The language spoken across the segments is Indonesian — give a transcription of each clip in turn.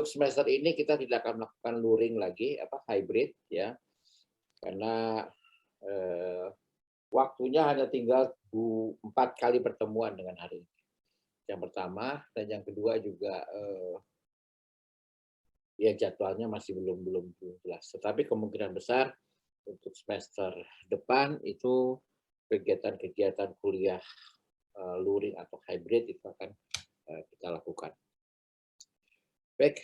semester ini kita tidak akan melakukan luring lagi, hybrid ya, karena waktunya hanya tinggal 4 kali pertemuan dengan hari ini. Yang pertama dan yang kedua juga ya jadwalnya masih belum jelas. Tetapi kemungkinan besar untuk semester depan itu kegiatan-kegiatan kuliah luring atau hybrid itu akan kita lakukan. Baik,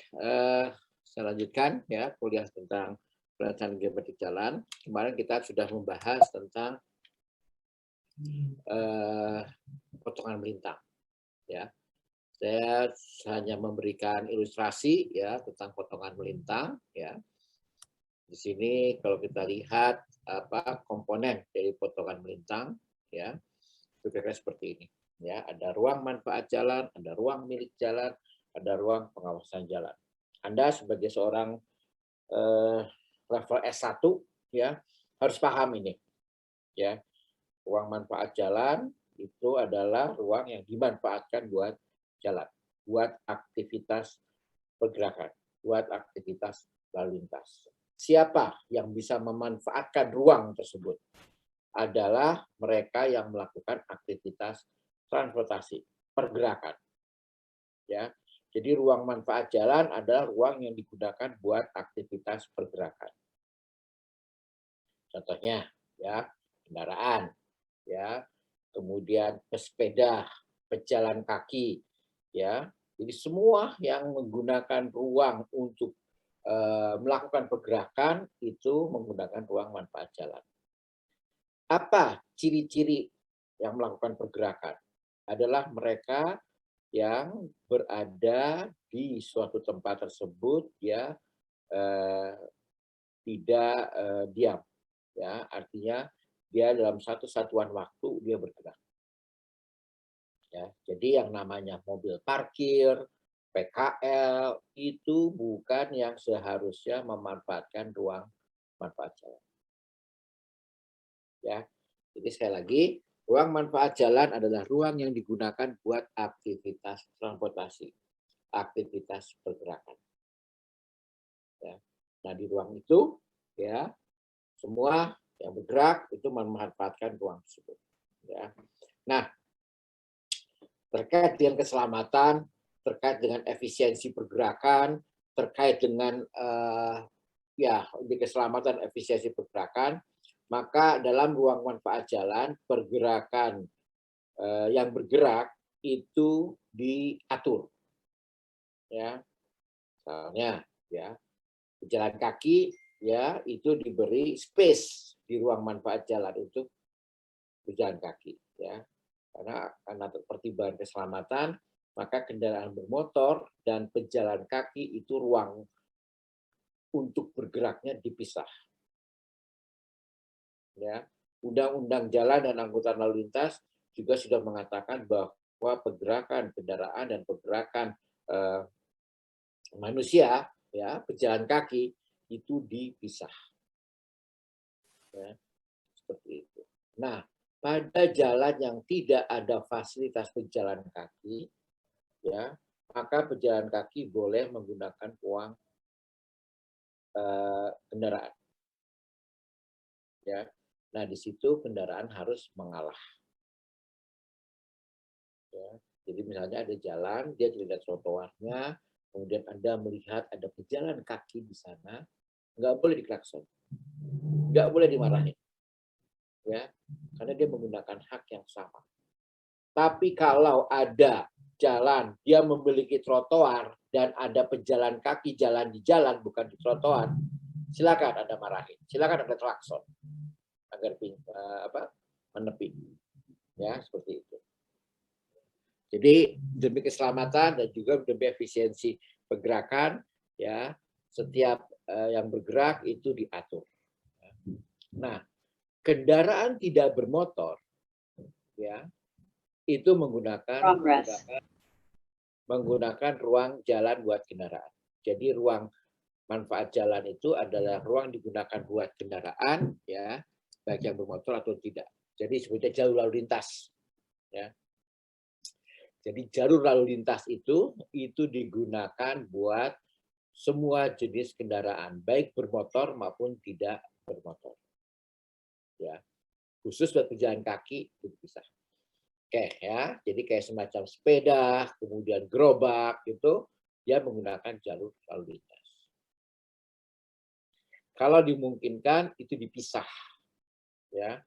saya lanjutkan ya kuliah tentang perencanaan geometrik jalan. Kemarin kita sudah membahas tentang potongan melintang. Ya, saya hanya memberikan ilustrasi ya tentang potongan melintang. Ya, di sini kalau kita lihat komponen dari potongan melintang, ya itu kira-kira seperti ini. Ya, ada ruang manfaat jalan, ada ruang milik jalan, ada ruang pengawasan jalan. Anda sebagai seorang level S1 ya harus paham ini. Ya, ruang manfaat jalan itu adalah ruang yang dimanfaatkan buat jalan, buat aktivitas pergerakan, buat aktivitas lalu lintas. Siapa yang bisa memanfaatkan ruang tersebut? Adalah mereka yang melakukan aktivitas transportasi, pergerakan. Ya. Jadi ruang manfaat jalan adalah ruang yang digunakan buat aktivitas pergerakan. Contohnya ya, kendaraan, ya, kemudian pesepeda, pejalan kaki, ya. Jadi semua yang menggunakan ruang untuk melakukan pergerakan itu menggunakan ruang manfaat jalan. Apa ciri-ciri yang melakukan pergerakan? Adalah mereka yang berada di suatu tempat tersebut ya tidak diam, ya artinya dia dalam satu satuan waktu dia bergerak. Ya, jadi yang namanya mobil parkir, PKL itu bukan yang seharusnya memanfaatkan ruang manfaat jalan. Ya, jadi sekali lagi ruang manfaat jalan adalah ruang yang digunakan buat aktivitas transportasi, aktivitas pergerakan. Ya. Nah di ruang itu ya semua yang bergerak itu memanfaatkan ruang tersebut. Ya. Nah terkait dengan keselamatan, terkait dengan efisiensi pergerakan, terkait dengan keselamatan efisiensi pergerakan, maka dalam ruang manfaat jalan pergerakan yang bergerak itu diatur. Ya, misalnya ya pejalan kaki ya itu diberi space di ruang manfaat jalan untuk pejalan kaki ya. Karena pertimbangan keselamatan, maka kendaraan bermotor dan pejalan kaki itu ruang untuk bergeraknya dipisah. Ya, Undang-Undang Jalan dan Angkutan Lalu Lintas juga sudah mengatakan bahwa pergerakan kendaraan dan pergerakan manusia, ya, pejalan kaki itu dipisah. Ya, seperti itu. Nah, pada jalan yang tidak ada fasilitas pejalan kaki, ya, maka pejalan kaki boleh menggunakan ruang kendaraan. Ya, nah di situ kendaraan harus mengalah. Ya. Jadi misalnya ada jalan, dia tidak ada trotoarnya, kemudian Anda melihat ada pejalan kaki di sana, nggak boleh diklakson, nggak boleh dimarahin, ya, karena dia menggunakan hak yang sama. Tapi kalau ada jalan, dia memiliki trotoar dan ada pejalan kaki jalan di jalan bukan di trotoar, silakan Anda marahin, silakan Anda klakson agar menepi, ya seperti itu. Jadi demi keselamatan dan juga demi efisiensi pergerakan, ya setiap yang bergerak itu diatur. Nah, kendaraan tidak bermotor, ya itu menggunakan ruang jalan buat kendaraan. Jadi ruang manfaat jalan itu adalah ruang digunakan buat kendaraan, ya baik yang bermotor atau tidak. Jadi sebutnya jalur lalu lintas, ya. Jadi jalur lalu lintas itu digunakan buat semua jenis kendaraan, baik bermotor maupun tidak bermotor. Ya, khusus buat pejalan kaki itu bisa. Oke ya, jadi kayak semacam sepeda, kemudian gerobak itu dia menggunakan jalur lalu lintas. Kalau dimungkinkan itu dipisah ya,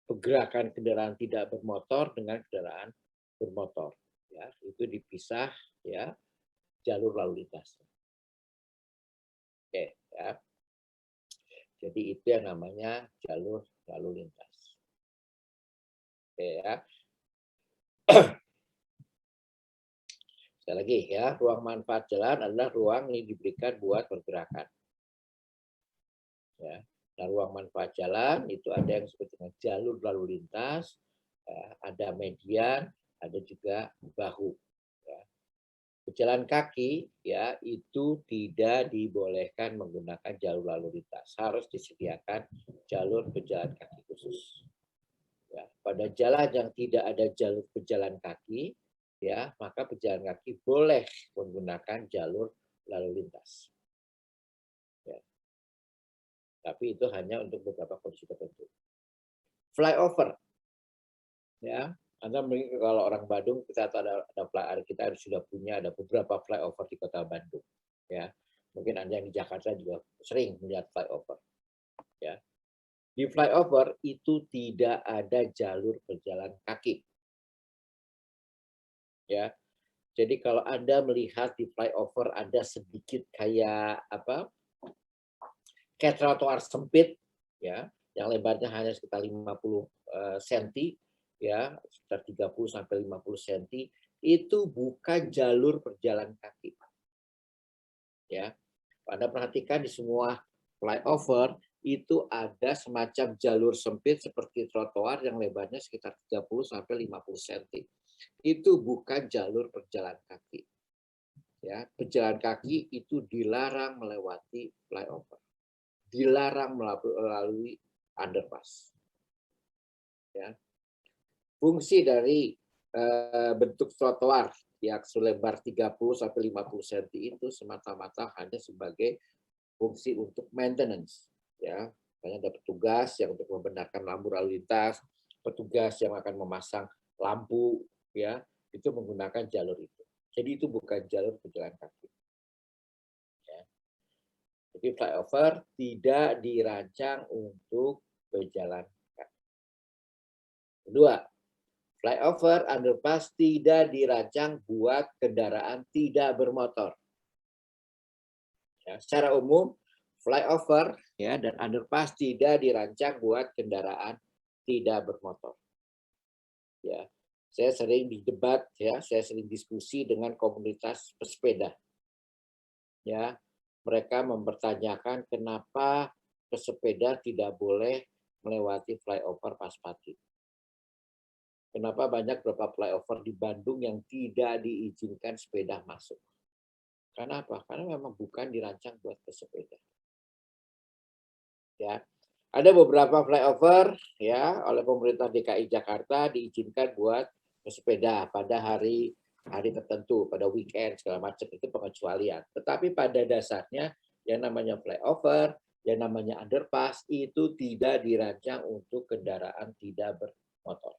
pergerakan kendaraan tidak bermotor dengan kendaraan bermotor ya, itu dipisah ya jalur lalu lintas. Oke ya. Jadi itu yang namanya jalur lalu lintas. Oke ya. Sekali lagi ya, ruang manfaat jalan adalah ruang yang diberikan buat pergerakan. Ya. Nah, ruang manfaat jalan itu ada yang disebut dengan jalur lalu lintas, ya, ada median, ada juga bahu. Ya. Pejalan kaki ya itu tidak dibolehkan menggunakan jalur lalu lintas, harus disediakan jalur pejalan kaki khusus. Ya, pada jalan yang tidak ada jalur pejalan kaki, ya maka pejalan kaki boleh menggunakan jalur lalu lintas. Ya. Tapi itu hanya untuk beberapa kondisi tertentu. Flyover, ya. Anda kalau orang Bandung kita ada kita sudah punya ada beberapa flyover di Kota Bandung, ya. Mungkin Anda yang di Jakarta juga sering melihat flyover, ya. Di flyover itu tidak ada jalur pejalan kaki, ya. Jadi kalau Anda melihat di flyover ada sedikit kayak apa? Kayak trotoar sempit ya, yang lebarnya hanya sekitar 50 senti ya, sekitar 30 sampai 50 senti, itu bukan jalur pejalan kaki. Ya. Anda perhatikan di semua flyover itu ada semacam jalur sempit seperti trotoar yang lebarnya sekitar 30 sampai 50 senti. Itu bukan jalur pejalan kaki. Ya, pejalan kaki itu dilarang melewati flyover, dilarang melalui underpass. Ya. Fungsi dari bentuk trotoar yang selebar 30 sampai 50 cm itu semata-mata hanya sebagai fungsi untuk maintenance. Ya, hanya ada petugas yang untuk membenarkan lampu lalu lintas, petugas yang akan memasang lampu, ya itu menggunakan jalur itu. Jadi itu bukan jalur pejalan kaki. Ya. Jadi flyover tidak dirancang untuk pejalan kaki. Kedua, flyover underpass tidak dirancang buat kendaraan tidak bermotor. Ya, secara umum, flyover ya dan underpass tidak dirancang buat kendaraan tidak bermotor. Ya, saya sering didebat ya, saya sering diskusi dengan komunitas pesepeda. Ya, mereka mempertanyakan kenapa pesepeda tidak boleh melewati flyover Paspati. Kenapa banyak beberapa flyover di Bandung yang tidak diizinkan sepeda masuk? Karena apa? Karena memang bukan dirancang buat pesepeda. Ya, ada beberapa flyover ya oleh pemerintah DKI Jakarta diizinkan buat pesepeda pada hari tertentu, pada weekend segala macam itu pengecualian. Tetapi pada dasarnya yang namanya flyover, yang namanya underpass itu tidak dirancang untuk kendaraan tidak bermotor.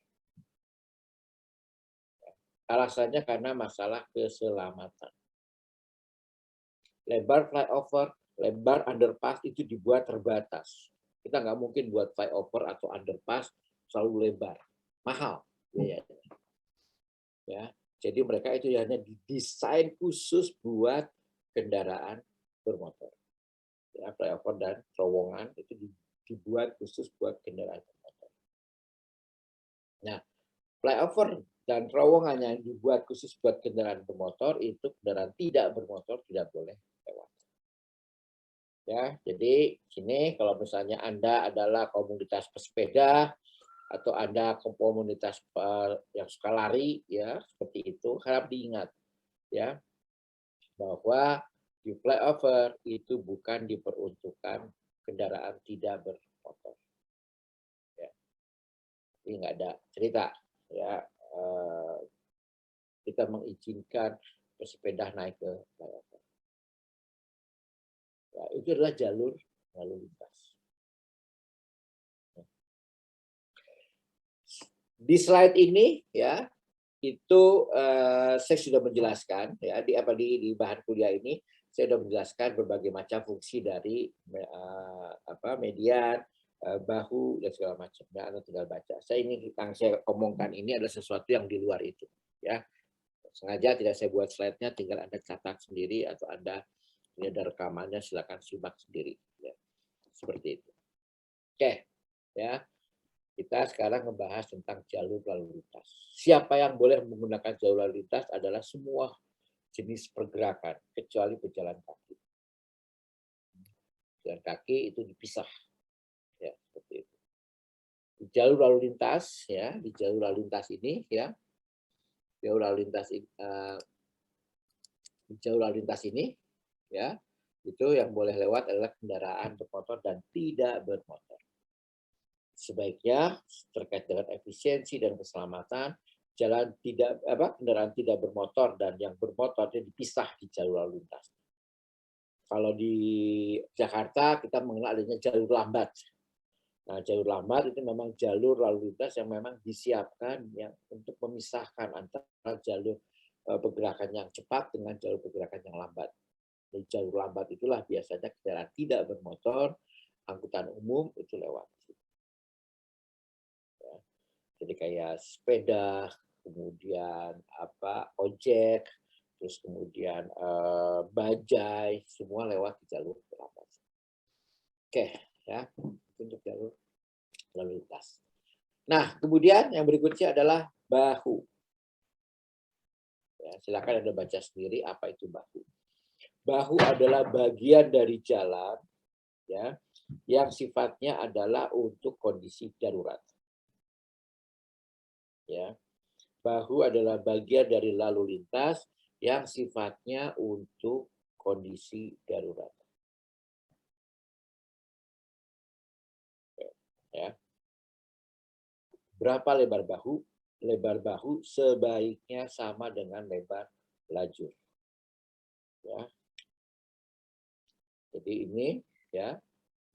Alasannya karena masalah keselamatan. Lebar flyover, lebar underpass itu dibuat terbatas. Kita nggak mungkin buat flyover atau underpass selalu lebar. Mahal biayanya. Ya, jadi mereka itu hanya didesain khusus buat kendaraan bermotor. Ya, flyover dan terowongan itu dibuat khusus buat kendaraan bermotor. Nah, flyover dan terowongan yang dibuat khusus buat kendaraan bermotor itu kendaraan tidak bermotor tidak boleh lewat. Ya, jadi sini kalau misalnya Anda adalah komunitas pesepeda atau Anda komunitas yang suka lari ya, seperti itu harap diingat ya bahwa di flyover itu bukan diperuntukkan kendaraan tidak bermotor. Ya. Ini nggak ada cerita ya kita mengizinkan pesepeda naik ke flyover. itu adalah jalur lalu lintas. Di slide ini ya itu saya sudah menjelaskan ya di bahan kuliah ini saya sudah menjelaskan berbagai macam fungsi dari median, bahu dan segala macam. Ya, Anda tinggal baca. Yang saya omongkan ini adalah sesuatu yang di luar itu. Ya, sengaja tidak saya buat slide-nya, tinggal Anda catat sendiri atau Anda ini ada rekamannya, silakan simak sendiri. Ya, seperti itu. Oke, ya. Kita sekarang membahas tentang jalur lalu lintas. Siapa yang boleh menggunakan jalur lalu lintas adalah semua jenis pergerakan, kecuali pejalan kaki. Pejalan kaki itu dipisah, ya seperti itu. Di jalur lalu lintas, ya di jalur lalu lintas ini, ya jalur lalu lintas di jalur lalu lintas ini, ya itu yang boleh lewat adalah kendaraan bermotor dan tidak bermotor. Sebaiknya terkait dengan efisiensi dan keselamatan, kendaraan tidak bermotor dan yang bermotor itu dipisah di jalur lalu lintas. Kalau di Jakarta kita mengenal adanya jalur lambat. Nah, jalur lambat itu memang jalur lalu lintas yang memang disiapkan yang untuk memisahkan antara jalur pergerakan yang cepat dengan jalur pergerakan yang lambat. Di jalur lambat itulah biasanya kendaraan tidak bermotor, angkutan umum itu lewat. Jadi kayak sepeda, kemudian ojek, terus kemudian bajai, semua lewat di jalur lambat. Oke, ya untuk jalur lalu lintas. Nah, kemudian yang berikutnya adalah bahu. Ya, silakan Anda baca sendiri apa itu bahu. Bahu adalah bagian dari jalan, ya, yang sifatnya adalah untuk kondisi darurat. Ya. Bahu adalah bagian dari lalu lintas yang sifatnya untuk kondisi darurat. Ya. Berapa lebar bahu? Lebar bahu sebaiknya sama dengan lebar lajur. Ya. Jadi ini ya,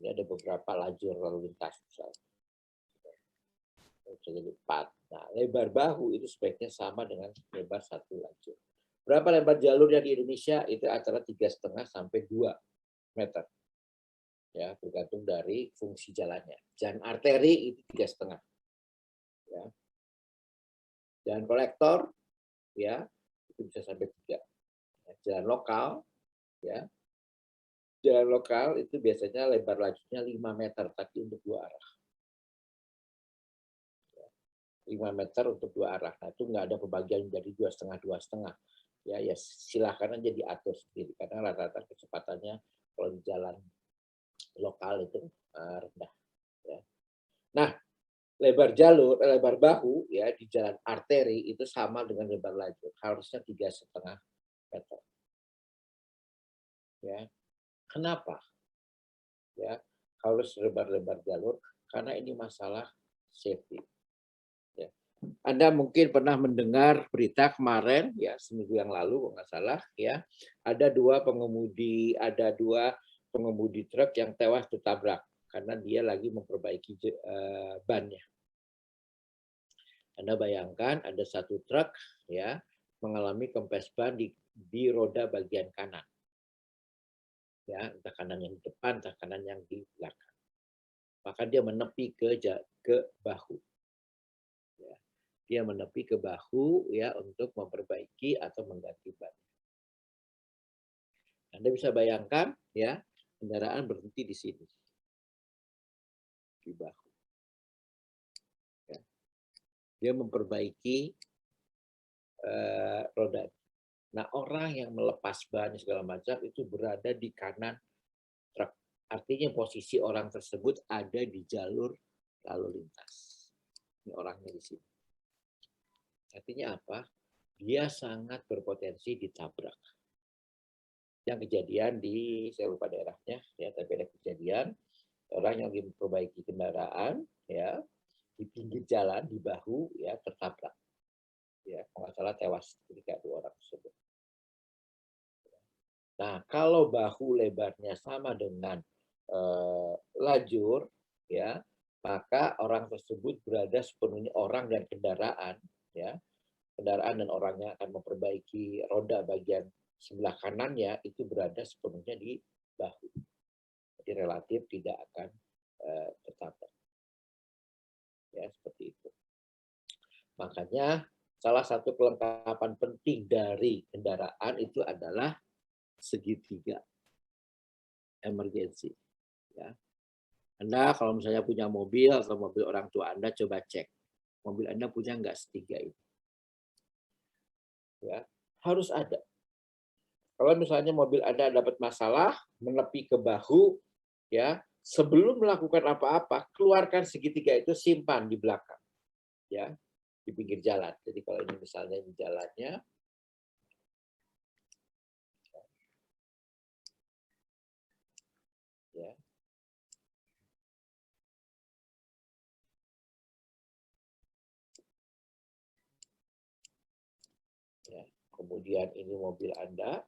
ini ada beberapa lajur lalu lintas misalnya. Jadi 4. Nah, lebar bahu itu sebaiknya sama dengan lebar satu lajur. Berapa lebar jalurnya di Indonesia? Itu antara 3,5 sampai 2 meter. Ya, tergantung dari fungsi jalannya. Jalan arteri itu 3,5. Ya. Jalan kolektor, ya, itu bisa sampai 3. Jalan lokal, ya. Jalan lokal itu biasanya lebar lajurnya 5 meter, tapi untuk 2 arah. 5 meter untuk 2 arah. Nah, itu nggak ada pembagian jadi 2,5, 2,5. Ya, silakan aja diatur sendiri. Karena rata-rata kecepatannya kalau di jalan lokal itu rendah. Ya. Nah, lebar bahu ya di jalan arteri itu sama dengan lebar lajur. Harusnya 3,5 meter. Ya. Kenapa? Ya, harus lebar-lebar jalur karena ini masalah safety. Ya. Anda mungkin pernah mendengar berita kemarin ya seminggu yang lalu kalau nggak salah ya ada dua pengemudi truk yang tewas tertabrak karena dia lagi memperbaiki bannya. Anda bayangkan ada satu truk ya mengalami kempes ban di roda bagian kanan. Ya, entah kanan yang di depan, entah kanan yang di belakang. Maka dia menepi ke bahu. Ya. Dia menepi ke bahu ya untuk memperbaiki atau mengganti ban. Anda bisa bayangkan ya kendaraan berhenti di sini di bahu. Ya. Dia memperbaiki roda. Nah, orang yang melepas ban segala macam itu berada di kanan truk. Artinya posisi orang tersebut ada di jalur lalu lintas. Ini orangnya di sini. Artinya apa? Dia sangat berpotensi ditabrak. Yang kejadian saya lupa daerahnya, ya, tapi ada kejadian orang yang lagi memperbaiki kendaraan, ya, di pinggir jalan di bahu, ya, tertabrak. Ya, kalau nggak salah tewas ketika 2 orang tersebut. Nah, kalau bahu lebarnya sama dengan lajur, ya, maka orang tersebut berada sepenuhnya orang dan kendaraan, ya, kendaraan dan orangnya akan memperbaiki roda bagian sebelah kanannya itu berada sepenuhnya di bahu. Jadi relatif tidak akan tertabrak. Ya, seperti itu. Makanya salah satu kelengkapan penting dari kendaraan itu adalah segitiga emergency. Ya. Anda kalau misalnya punya mobil atau mobil orang tua Anda, coba cek mobil Anda punya nggak segitiga ini. Ya, harus ada. Kalau misalnya mobil Anda dapat masalah, menepi ke bahu, ya, sebelum melakukan apa-apa, keluarkan segitiga itu, simpan di belakang, ya, di pinggir jalan. Jadi kalau ini misalnya di jalannya, ya, ya. Kemudian ini mobil Anda,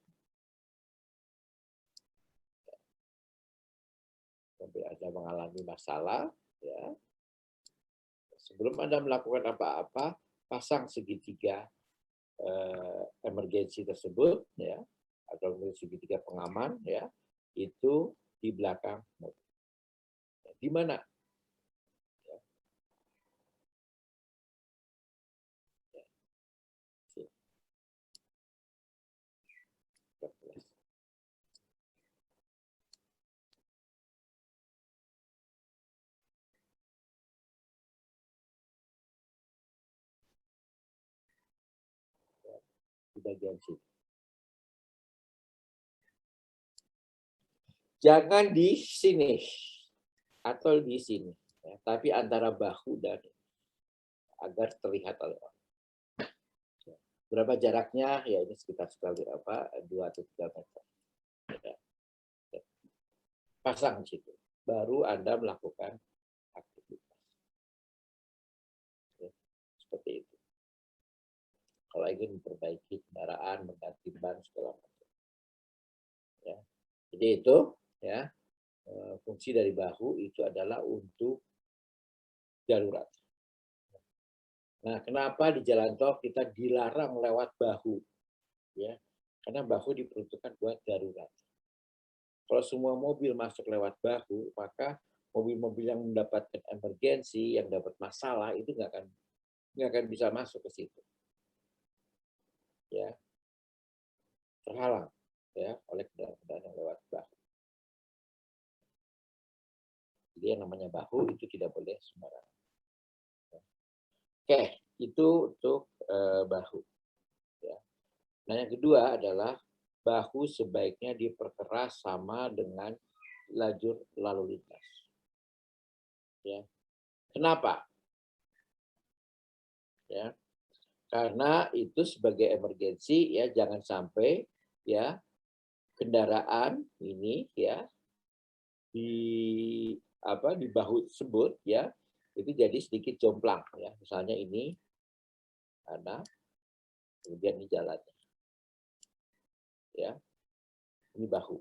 mobil Anda mengalami masalah, ya. Sebelum Anda melakukan apa-apa, pasang segitiga emergensi tersebut, ya, atau segitiga pengaman, ya, itu di belakang mobil. Di mana? Ya, ya, di bagian sini. Jangan di sini atau di sini, ya, tapi antara bahu dan agar terlihat oleh orang. Berapa jaraknya? Ya ini sekitar 2 atau 3 meter. Ya. Pasang di situ. Baru Anda melakukan aktivitas. Ya, seperti itu. Kalau ingin memperbaiki kendaraan, mengganti ban segala macam. Ya. Jadi itu, ya, fungsi dari bahu itu adalah untuk darurat. Nah, kenapa di jalan tol kita dilarang lewat bahu? Ya, karena bahu diperuntukkan buat darurat. Kalau semua mobil masuk lewat bahu, maka mobil-mobil yang mendapatkan emergensi, yang dapat masalah itu nggak akan bisa masuk ke situ. Ya, terhalang, ya, oleh kendaraan yang lewat bahu. Jadi yang namanya bahu itu tidak boleh sembarangan. Oke, itu untuk bahu. Ya. Nah, yang kedua adalah bahu sebaiknya diperkeras sama dengan lajur lalu lintas. Ya. Kenapa? Ya, karena itu sebagai emergensi, ya, jangan sampai, ya, kendaraan ini, ya, di di bahu tersebut, ya, itu jadi sedikit jomplang, ya. Misalnya ini ada, kemudian ini jalannya, ya, ini bahu,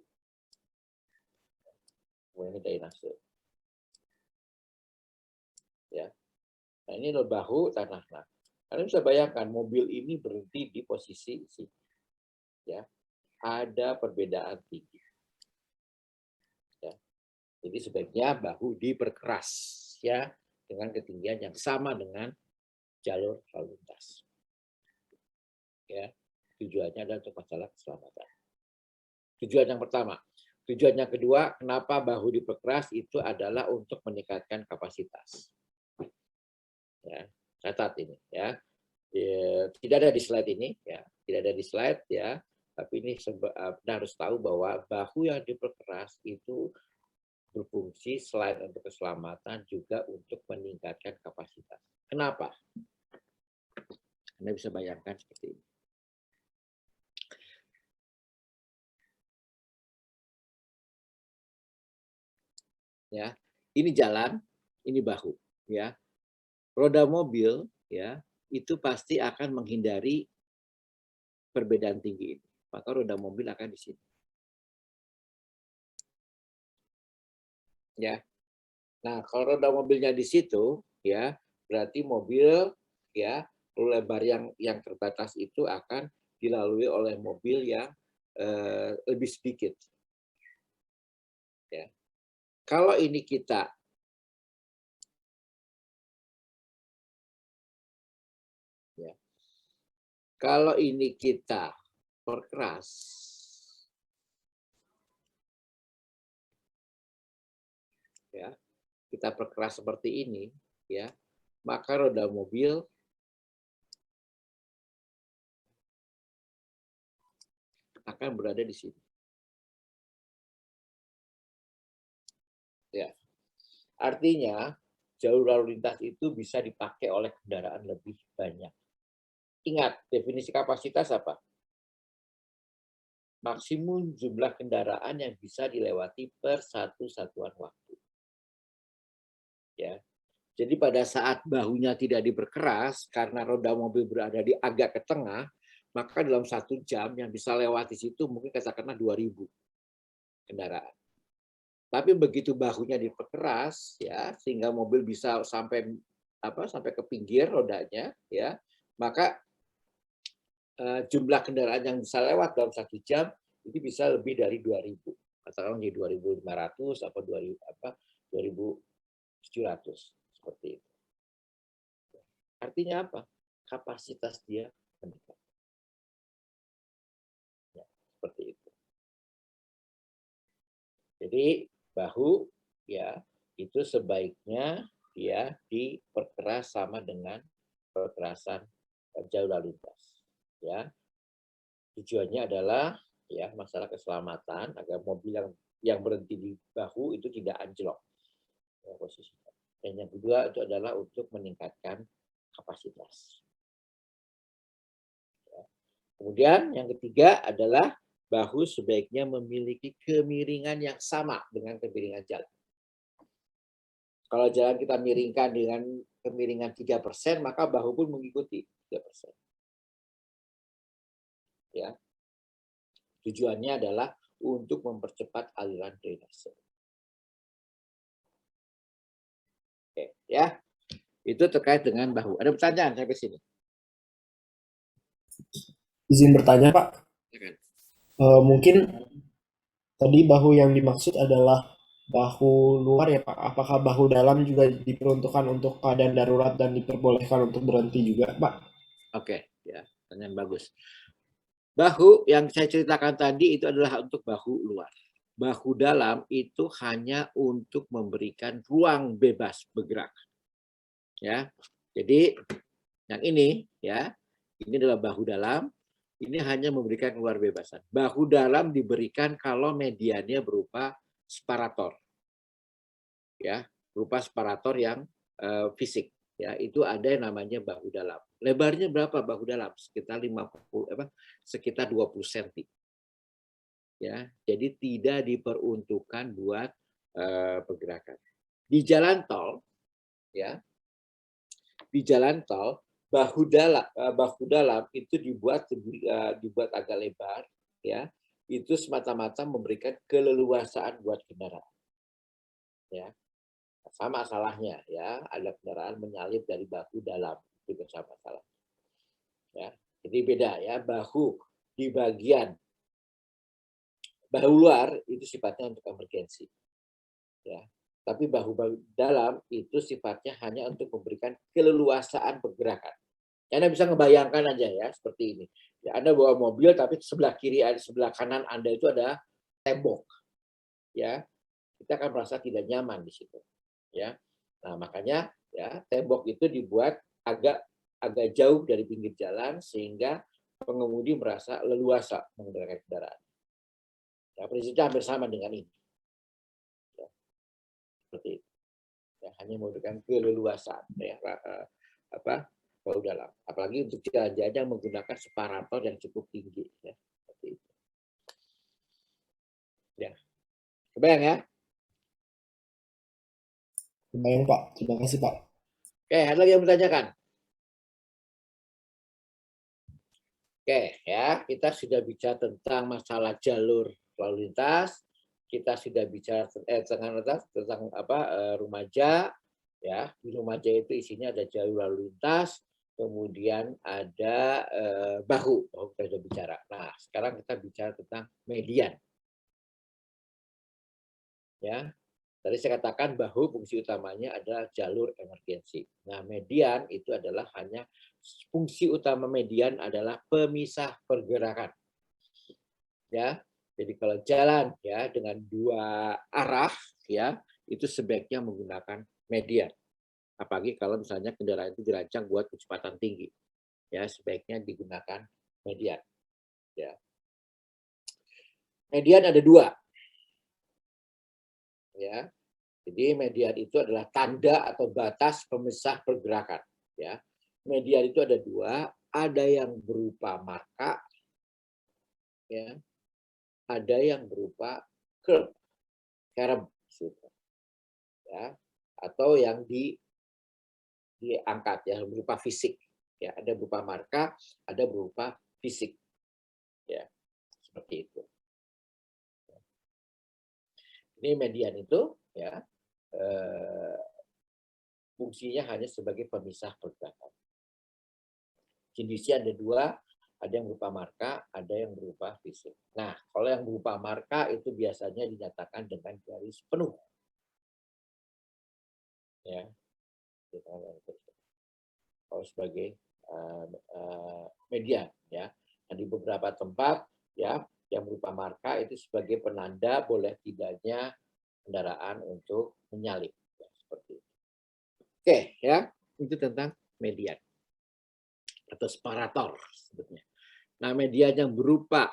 kemudian ini drainase, ya. Nah ini loh bahu tanah. Nah, kalian bisa bayangkan mobil ini berhenti di posisi sini, ya, ada perbedaan tinggi, ya. Jadi sebaiknya bahu diperkeras, ya, dengan ketinggian yang sama dengan jalur lalu lintas. Ya, tujuannya adalah untuk masalah keselamatan. Tujuan yang pertama. Tujuan yang kedua, kenapa bahu diperkeras itu adalah untuk meningkatkan kapasitas. Ya, catat ini, ya. Tidak ada di slide ini, ya. Tidak ada di slide, ya. Tapi ini Anda harus tahu bahwa bahu yang diperkeras itu berfungsi selain untuk keselamatan juga untuk meningkatkan kapasitas. Kenapa? Anda bisa bayangkan seperti ini. Ya, ini jalan, ini bahu, ya. Roda mobil, ya, itu pasti akan menghindari perbedaan tinggi ini. Maka roda mobil akan di sini. Ya. Nah, kalau roda mobilnya di situ, ya, berarti mobil, ya, lebar yang terbatas itu akan dilalui oleh mobil yang lebih sedikit. Ya. Kalau ini kita ya, kalau ini kita perkeras, ya, kita perkeras seperti ini, ya, maka roda mobil akan berada di sini. Ya. Artinya jalur lalu lintas itu bisa dipakai oleh kendaraan lebih banyak. Ingat, definisi kapasitas apa? Maksimum jumlah kendaraan yang bisa dilewati per satu satuan waktu. Ya. Jadi pada saat bahunya tidak diperkeras karena roda mobil berada di agak ke tengah, maka dalam 1 jam yang bisa lewat di situ mungkin katakanlah 2.000 kendaraan. Tapi begitu bahunya diperkeras, ya, sehingga mobil bisa sampai sampai ke pinggir rodanya, ya, maka jumlah kendaraan yang bisa lewat dalam 1 jam itu bisa lebih dari 2.000, katakanlah jadi 2.500 atau 2.700 seperti itu. Artinya apa? Kapasitas dia meningkat. Ya, seperti itu. Jadi bahu, ya, itu sebaiknya dia diperkeras sama dengan perkerasan jalur lalu lintas. Ya, tujuannya adalah ya masalah keselamatan agar mobil yang berhenti di bahu itu tidak anjlok posisinya. Dan yang kedua itu adalah untuk meningkatkan kapasitas. Ya. Kemudian yang ketiga adalah bahu sebaiknya memiliki kemiringan yang sama dengan kemiringan jalan. Kalau jalan kita miringkan dengan kemiringan 3%, maka bahu pun mengikuti 3%. Ya. Tujuannya adalah untuk mempercepat aliran drainase. Oke, ya. Itu terkait dengan bahu. Ada pertanyaan sampai sini? Izin bertanya, Pak. Mungkin tadi bahu yang dimaksud adalah bahu luar ya, Pak. Apakah bahu dalam juga diperuntukkan untuk keadaan darurat dan diperbolehkan untuk berhenti juga, Pak? Oke, ya, pertanyaan bagus. Bahu yang saya ceritakan tadi itu adalah untuk bahu luar. Bahu dalam itu hanya untuk memberikan ruang bebas bergerak. Ya. Jadi yang ini ya, ini adalah bahu dalam, ini hanya memberikan keluar bebasan. Bahu dalam diberikan kalau mediannya berupa separator. Ya, berupa separator yang fisik. Ya, itu ada yang namanya bahu dalam. Lebarnya berapa bahu dalam? Sekitar 20 cm. Ya, jadi tidak diperuntukkan buat pergerakan. Di jalan tol, ya, di jalan tol bahu dalam itu dibuat agak lebar, ya, itu semata-mata memberikan keleluasaan buat kendaraan. Ya, sama salahnya, ya, ada kendaraan menyalip dari bahu dalam juga sama salah. Ya, jadi beda ya, bahu di bagian bahu luar itu sifatnya untuk emergensi. Ya. Tapi bahu dalam itu sifatnya hanya untuk memberikan keleluasaan pergerakan. Anda bisa ngebayangkan aja ya seperti ini. Ya, Anda bawa mobil tapi sebelah kiri, sebelah kanan Anda itu ada tembok. Ya, kita akan merasa tidak nyaman di situ. Ya, nah makanya ya tembok itu dibuat agak jauh dari pinggir jalan sehingga pengemudi merasa leluasa mengendarai kendaraan. Ya, prinsipnya hampir sama dengan ini. Ya, seperti itu. Ya, hanya memberikan keleluasaan ya bahu dalam. Apalagi untuk jalan-jalan yang menggunakan separator yang cukup tinggi ya. Seperti itu. Ya. Kebayang ya? Kebayang, Pak. Terima kasih, Pak. Oke, ada lagi yang bertanyakan? Oke, ya, kita sudah bicara tentang masalah jalur lalu lintas, kita sudah bicara tentang remaja, ya. Di remaja itu isinya ada jalur lalu lintas, kemudian ada bahu kita sudah bicara. Nah, sekarang kita bicara tentang median. Ya, tadi saya katakan bahu fungsi utamanya adalah jalur emergensi. Nah, median itu adalah hanya fungsi utama median adalah pemisah pergerakan. Ya, jadi kalau jalan ya dengan dua arah ya itu sebaiknya menggunakan median. Apalagi kalau misalnya kendaraan itu dirancang buat kecepatan tinggi, ya sebaiknya digunakan median. Ya, median ada dua. Ya, jadi median itu adalah tanda atau batas pemisah pergerakan. Ya, median itu ada dua, ada yang berupa marka, ya, ada yang berupa curve, ya, atau yang diangkat ya berupa fisik. Ya, ada berupa marka, ada berupa fisik. Ya, seperti itu. Ini median itu ya fungsinya hanya sebagai pemisah pergerakan. Jenisnya ada dua, ada yang berupa marka, ada yang berupa fisik. Nah, kalau yang berupa marka itu biasanya dinyatakan dengan garis penuh. Ya, kalau sebagai median ya. Nah, di beberapa tempat ya yang berupa marka itu sebagai penanda boleh tidaknya kendaraan untuk menyalip ya, seperti itu. Oke ya, itu tentang median atau separator sebetulnya. Nah, median yang berupa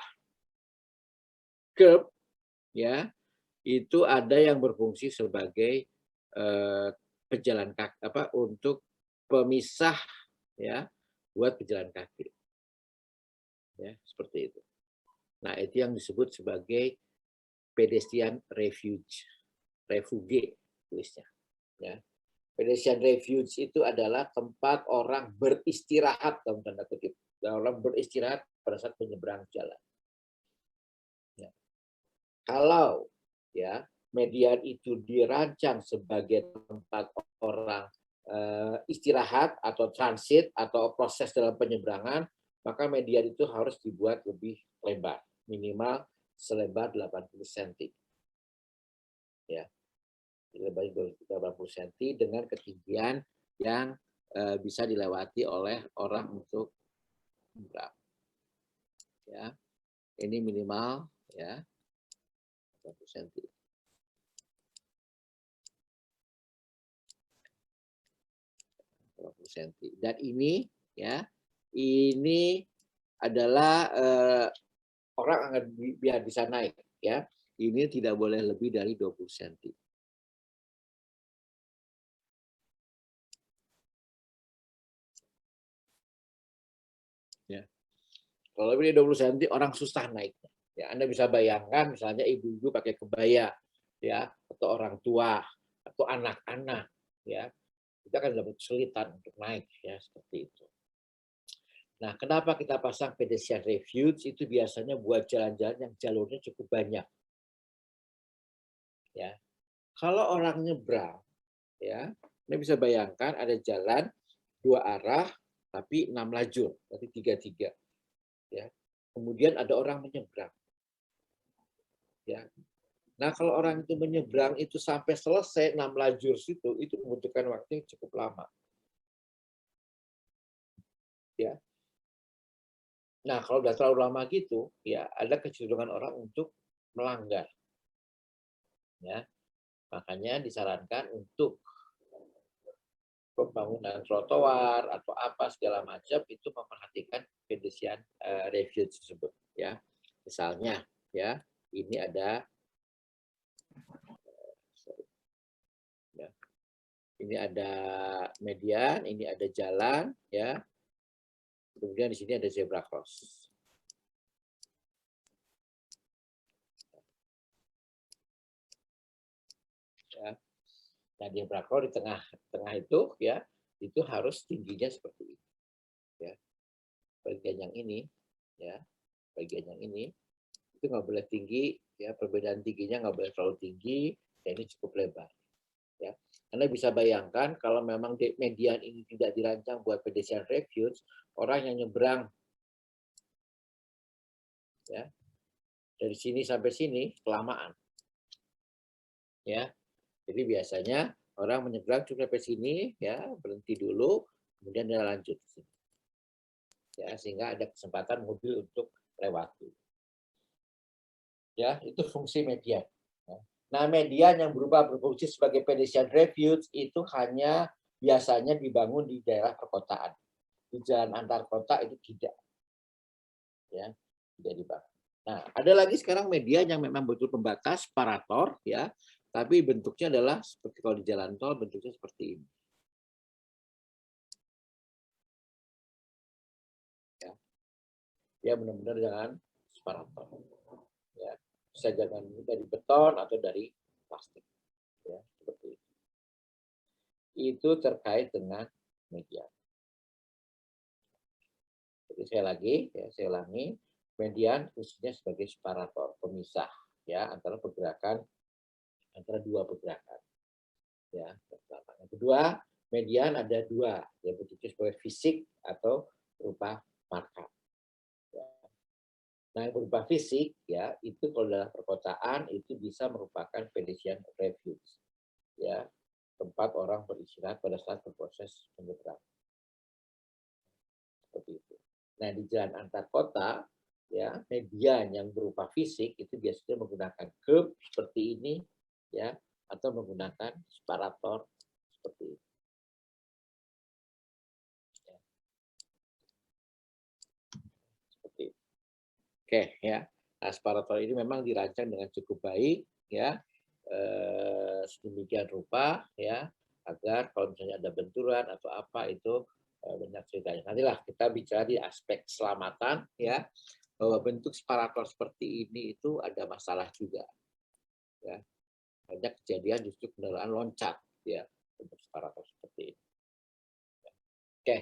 curve ya itu ada yang berfungsi sebagai pejalan kaki untuk pemisah ya buat pejalan kaki. Ya, seperti itu. Nah, itu yang disebut sebagai pedestrian refuge tulisnya. Ya. Pedestrian refuge itu adalah tempat orang beristirahat dalam tanda kutip. Orang beristirahat pada saat menyeberang jalan. Ya. Kalau ya median itu dirancang sebagai tempat orang istirahat atau transit atau proses dalam penyeberangan, maka median itu harus dibuat lebih lebar, minimal selebar 80 cm. Ya. Lebar 80 cm dengan ketinggian yang bisa dilewati oleh orang untuk menyeberang. Ya. Ini minimal ya 80 cm. Dan ini ya ini adalah orang akan biar bisa naik ya ini tidak boleh lebih dari 20 cm. Ya. Kalau lebih dari 20 cm orang susah naiknya. Ya, Anda bisa bayangkan misalnya ibu-ibu pakai kebaya ya atau orang tua atau anak-anak ya kita akan dapat kesulitan untuk naik ya seperti itu. Nah, kenapa kita pasang pedestrian refuge itu biasanya buat jalan-jalan yang jalurnya cukup banyak. Ya. Kalau orang nyebrang ya, Anda bisa bayangkan ada jalan dua arah tapi 6 lajur, berarti 3-3. Ya. Kemudian ada orang menyeberang. Ya. Nah, kalau orang itu menyeberang itu sampai selesai 6 lajur situ, itu membutuhkan waktu yang cukup lama. Ya. Nah, kalau udah terlalu lama gitu, ya ada kecenderungan orang untuk melanggar. Ya. Makanya disarankan untuk pembangunan trotoar atau apa segala macam itu memperhatikan pedestrian refuge tersebut. Ya. Misalnya, ya ini ada ya, ini ada median, ini ada jalan, ya. Kemudian di sini ada zebra cross. Ya. Nah, zebra cross di tengah itu, ya, itu harus tingginya seperti ini. Ya. Bagian yang ini, ya, bagian yang ini itu nggak boleh tinggi ya, perbedaan tingginya nggak boleh terlalu tinggi, ya ini cukup lebar. Ya. Anda bisa bayangkan kalau memang median ini tidak dirancang buat pedestrian refuge, orang yang nyebrang ya dari sini sampai sini kelamaan. Ya, jadi biasanya orang menyeberang cukup sampai sini, ya berhenti dulu, kemudian dia lanjut ke sini. Ya, sehingga ada kesempatan mobil untuk lewati. Ya, itu fungsi median. Nah, median yang berfungsi sebagai pedestrian refuge itu hanya biasanya dibangun di daerah perkotaan. Di jalan antar kota itu tidak. Ya, tidak dibangun. Nah, ada lagi sekarang median yang memang betul pembatas, separator, ya, tapi bentuknya adalah seperti kalau di jalan tol bentuknya seperti ini. Ya, dia benar-benar jalan separator. Ya, bisa jangan dari beton atau dari plastik. Ya, seperti itu. Itu terkait dengan median. Jadi saya ulangi, median fungsinya sebagai separator, pemisah ya antara pergerakan antara dua pergerakan. Ya, yang kedua, median ada dua, ya bentuknya sebagai fisik atau berupa marka. Ya. Nah, yang berupa fisik ya itu kalau dalam perkotaan itu bisa merupakan pedestrian refuge, ya tempat orang beristirahat pada saat berproses menyeberang. Seperti itu. Nah, di jalan antar kota, ya median yang berupa fisik itu biasanya menggunakan curb seperti ini, ya, atau menggunakan separator seperti ini. Ya. Seperti itu. Oke, ya. Nah, separator ini memang dirancang dengan cukup baik, ya, sedemikian rupa, ya, agar kalau misalnya ada benturan atau apa itu banyak ceritanya. Nantilah kita bicara di aspek keselamatan, ya, bahwa bentuk separator seperti ini itu ada masalah juga. Ya. Banyak kejadian justru kendaraan loncat, ya, bentuk separator seperti ini. Oke.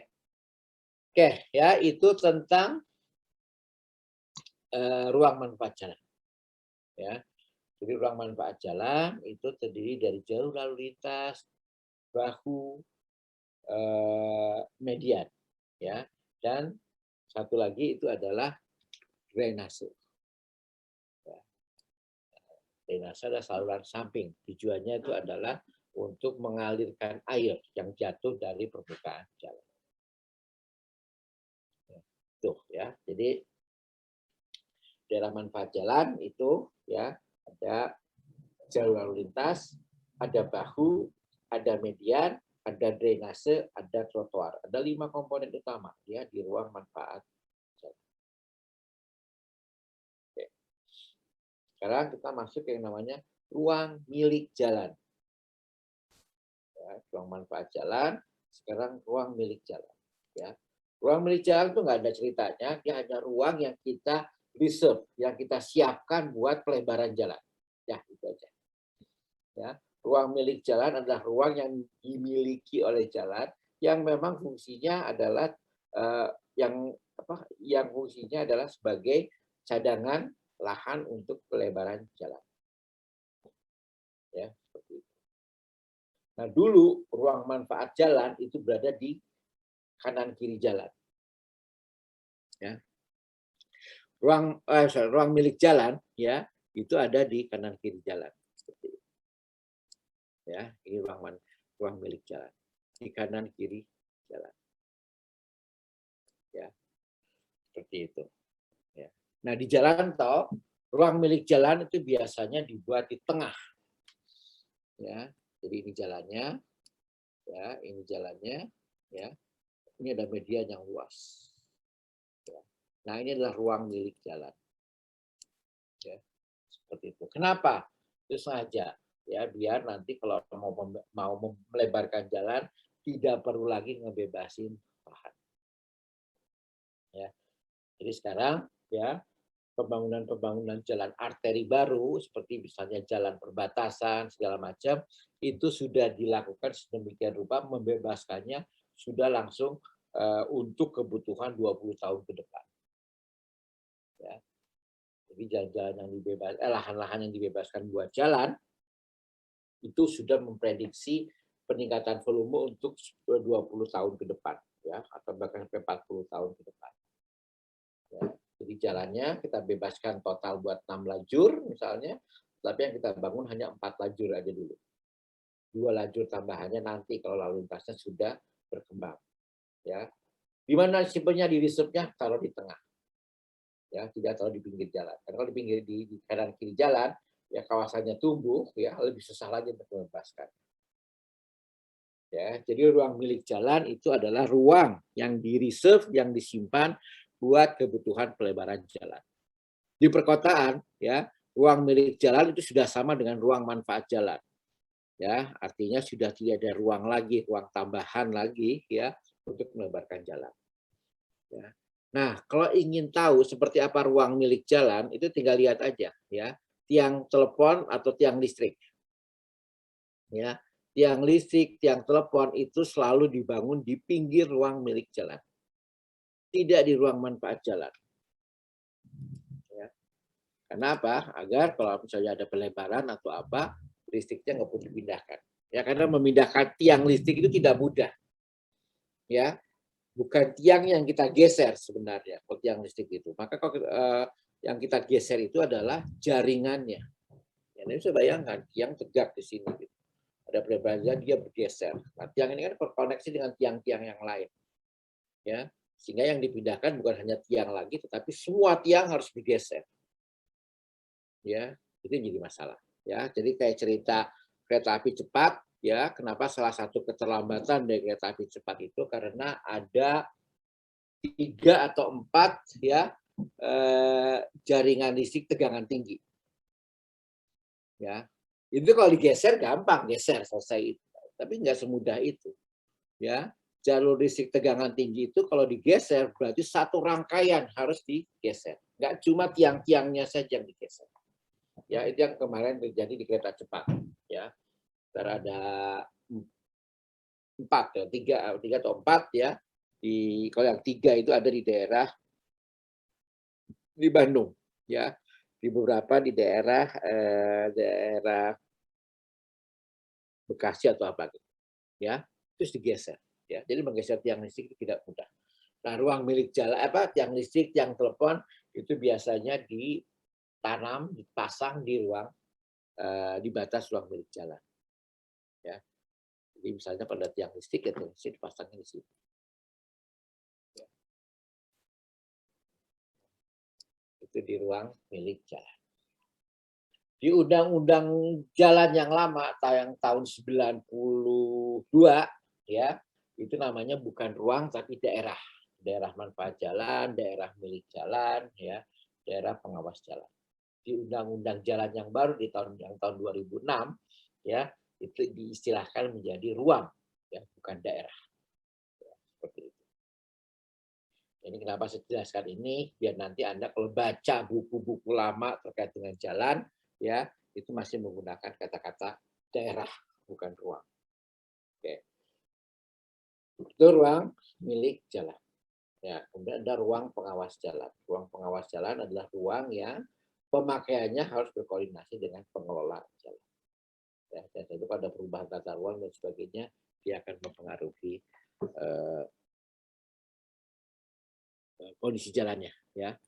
Oke, ya, itu tentang ruang manfaat jalan. Ya. Jadi ruang manfaat jalan itu terdiri dari jalur lalu lintas, bahu, median, ya, dan satu lagi itu adalah drainase. Ya. Drainase adalah saluran samping. Tujuannya itu adalah untuk mengalirkan air yang jatuh dari permukaan jalan. Tuh ya, jadi daerah manfaat jalan itu ya ada jalur lalu lintas, ada bahu, ada median, ada drainase, ada trotoar. Ada 5 komponen utama ya di ruang manfaat jalan. Oke. Sekarang kita masuk ke yang namanya ruang milik jalan. Ya, ruang manfaat jalan, sekarang ruang milik jalan. Ya. Ruang milik jalan itu nggak ada ceritanya, dia hanya ruang yang kita reserve, yang kita siapkan buat pelebaran jalan. Ya, itu aja. Ya, ruang milik jalan adalah ruang yang dimiliki oleh jalan yang memang fungsinya adalah yang fungsinya adalah sebagai cadangan lahan untuk pelebaran jalan. Ya, seperti itu. Nah, dulu ruang manfaat jalan itu berada di kanan kiri jalan. Ya. Ruang milik jalan ya itu ada di kanan kiri jalan. Seperti itu. Ya, ini ruang milik jalan di kanan kiri jalan. Ya, seperti itu. Ya. Nah, di jalan tol ruang milik jalan itu biasanya dibuat di tengah. Ya, jadi ini jalannya, ya, ini jalannya, ya, ini ada median yang luas. Ya. Nah, ini adalah ruang milik jalan. Ya, seperti itu. Kenapa? Itu saja, ya, biar nanti kalau mau melebarkan jalan tidak perlu lagi ngebebasin lahan. Ya, jadi sekarang, ya, pembangunan jalan arteri baru seperti misalnya jalan perbatasan segala macam itu sudah dilakukan sedemikian rupa membebaskannya sudah langsung untuk kebutuhan 20 tahun ke depan. Ya. Jadi jalan-jalan yang lahan-lahan yang dibebaskan buat jalan itu sudah memprediksi peningkatan volume untuk 20 tahun ke depan, ya, atau bahkan sampai 40 tahun ke depan. Ya. Jadi jalannya kita bebaskan total buat 6 lajur misalnya, tapi yang kita bangun hanya 4 lajur aja dulu. 2 lajur tambahannya nanti kalau lalu lintasnya sudah berkembang. Ya. Di mana simpelnya di reserve-nya taruh di tengah. Ya, tidak taruh di pinggir jalan. Karena kalau di pinggir di kanan kiri jalan, ya kawasannya tumbuh, ya lebih susah lagi untuk membebaskan. Ya, jadi ruang milik jalan itu adalah ruang yang di reserve, yang disimpan buat kebutuhan pelebaran jalan. Di perkotaan, ya, ruang milik jalan itu sudah sama dengan ruang manfaat jalan. Ya, artinya sudah tidak ada ruang lagi, ruang tambahan lagi, ya, untuk melebarkan jalan. Ya. Nah, kalau ingin tahu seperti apa ruang milik jalan, itu tinggal lihat aja, ya, tiang telepon atau tiang listrik. Ya, tiang listrik, tiang telepon itu selalu dibangun di pinggir ruang milik jalan, tidak di ruang manfaat jalan. Ya. Kenapa? Agar kalau misalnya ada pelebaran atau apa, listriknya nggak perlu dipindahkan. Ya, karena memindahkan tiang listrik itu tidak mudah. Ya, bukan tiang yang kita geser sebenarnya, kalau tiang listrik itu. Maka kalau yang kita geser itu adalah jaringannya. Ya, ini bisa bayangkan tiang tegak di sini. Gitu. Ada pelebaran dia bergeser. Nah, tiang ini kan terkoneksi dengan tiang-tiang yang lain. Ya, sehingga yang dipindahkan bukan hanya tiang lagi, tetapi semua tiang harus digeser. Ya, itu jadi masalah. Ya, jadi kayak cerita kereta api cepat. Ya, kenapa salah satu keterlambatan dari kereta api cepat itu karena ada 3 atau 4 ya jaringan listrik tegangan tinggi. Ya, itu kalau digeser gampang, geser selesai itu. Tapi nggak semudah itu. Ya, jalur listrik tegangan tinggi itu kalau digeser berarti satu rangkaian harus digeser. Nggak cuma tiang-tiangnya saja yang digeser. Ya, itu yang kemarin terjadi di kereta cepat. Ya, ada 4 ya, 3 atau 4 ya. Kalau yang 3 itu ada di daerah di Bandung, ya, di beberapa di daerah Bekasi atau apa gitu, ya, terus digeser, ya. Jadi menggeser tiang listrik itu tidak mudah. Nah, ruang milik jalan tiang listrik, tiang telepon itu biasanya ditanam, dipasang di ruang di batas ruang milik jalan, ya. Jadi misalnya pada tiang listrik, ya tiang listrik dipasangnya di situ. Ya. Itu di ruang milik jalan. Di Undang-Undang Jalan yang lama yang tahun 92 ya, itu namanya bukan ruang tapi daerah. Daerah manfaat jalan, daerah milik jalan ya, daerah pengawas jalan. Di Undang-Undang Jalan yang baru di tahun 2006 ya, itu diistilahkan menjadi ruang ya, bukan daerah. Ya, seperti itu. Ini kenapa saya jelaskan ini biar nanti Anda kalau baca buku-buku lama terkait dengan jalan ya, itu masih menggunakan kata-kata daerah bukan ruang. Oke. Itu ruang milik jalan. Ya, kemudian ada ruang pengawas jalan. Ruang pengawas jalan adalah ruang yang pemakaiannya harus berkoordinasi dengan pengelola jalan. Ya, dan itu ada perubahan tata ruang dan sebagainya, dia akan mempengaruhi kondisi jalannya. Ya.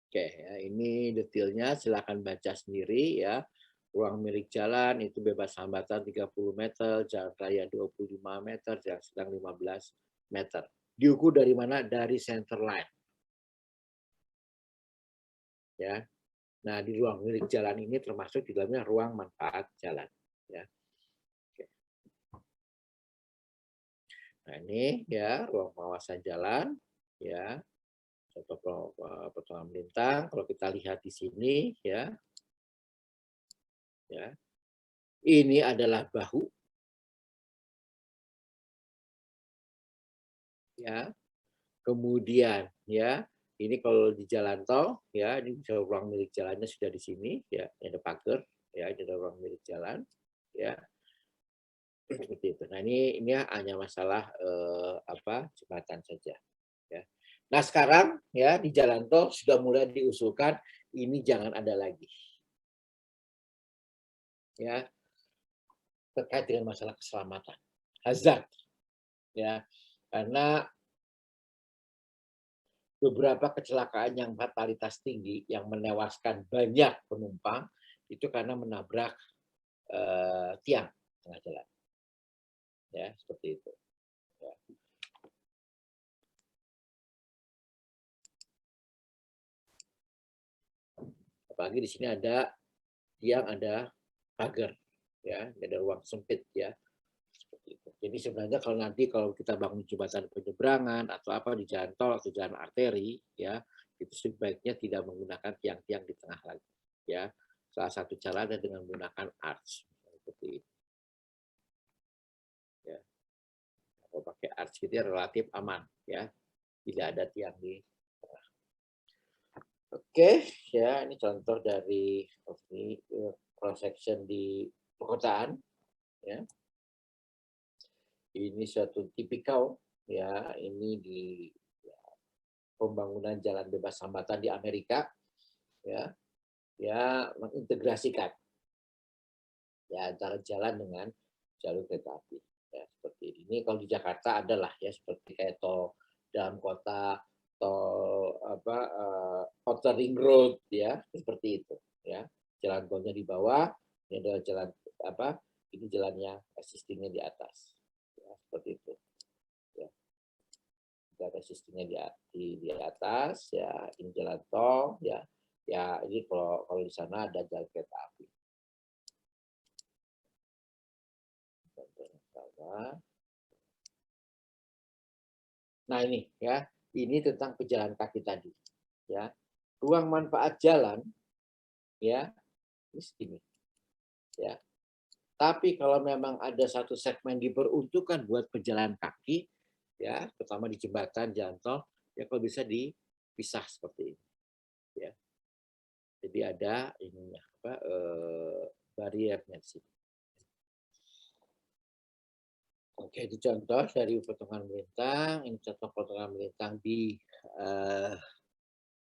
Oke, ya, ini detailnya silakan baca sendiri ya. Ruang milik jalan itu bebas hambatan 30 meter, jalan raya 25 meter, jalan sedang 15 meter. Diukur dari mana? Dari center line. Ya. Nah, di ruang milik jalan ini termasuk di dalamnya ruang manfaat jalan. Ya. Oke. Nah, ini ya ruang pengawasan jalan. Ya. Contoh potongan melintang. Kalau kita lihat di sini, ya. Ya. Ini adalah bahu. Ya. Kemudian ya, ini kalau di jalan tol ya, ini bisa ruang milik jalannya sudah di sini ya, ini ada pagar ya, ini ada ruang milik jalan ya. Seperti itu. Nah, ini hanya masalah jembatan saja ya. Nah sekarang ya di jalan tol sudah mulai diusulkan ini jangan ada lagi, ya terkait dengan masalah keselamatan, hazard, ya karena beberapa kecelakaan yang fatalitas tinggi yang menewaskan banyak penumpang itu karena menabrak tiang tengah jalan, ya seperti itu. Ya. Apalagi di sini ada tiang, ada pagar, ya, ada ruang sempit, ya. Seperti itu. Jadi sebenarnya kalau kita bangun jembatan penyeberangan atau apa di jalan tol atau jalan arteri, ya, itu sebaiknya tidak menggunakan tiang-tiang di tengah lagi, ya. Salah satu cara adalah dengan menggunakan arch, seperti itu. Ya. Kalau pakai arch itu relatif aman, ya, tidak ada tiang di tengah. Oke, ya ini contoh dari cross section di perkotaan, ya. Ini suatu tipikal, ya ini di pembangunan jalan bebas hambatan di Amerika, ya, ya mengintegrasikan ya antara jalan dengan jalur kereta api, ya seperti ini. Kalau di Jakarta adalah ya seperti kayak tol dalam kota, tol apa outer ring road, ya seperti itu, ya jalan tolnya di bawah, ini adalah jalan apa ini jalannya existingnya di atas, ya seperti itu, ya ada sistemnya di atas, ya ini jalan tol, ya ya ini kalau di sana ada jalan kereta api. Nah ini ya, ini tentang pejalan kaki tadi, ya ruang manfaat jalan, ya ini segini, ya. Tapi kalau memang ada satu segmen diperuntukkan buat pejalan kaki, ya terutama di jembatan jalan tol, ya kalau bisa dipisah seperti ini, ya. Jadi ada ininya apa bariernya di sini. Oke, itu contoh dari potongan melintang. Ini contoh potongan melintang di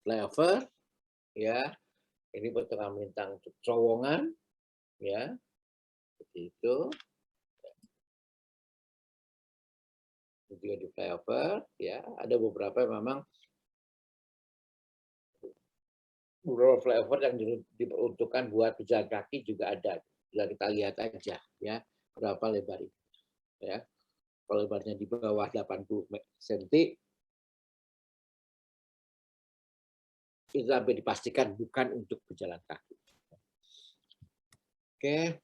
flyover, ya. Ini potongan melintang untuk terowongan, ya. Seperti itu. Ini juga di flyover, ya. Ada beberapa yang memang beberapa flyover yang diperuntukkan buat pejalan kaki juga ada. Bila kita lihat aja, ya, berapa lebar ini, ya. Kalau lebarnya di bawah 80 cm, itu sampai dipastikan bukan untuk pejalan kaki. Oke.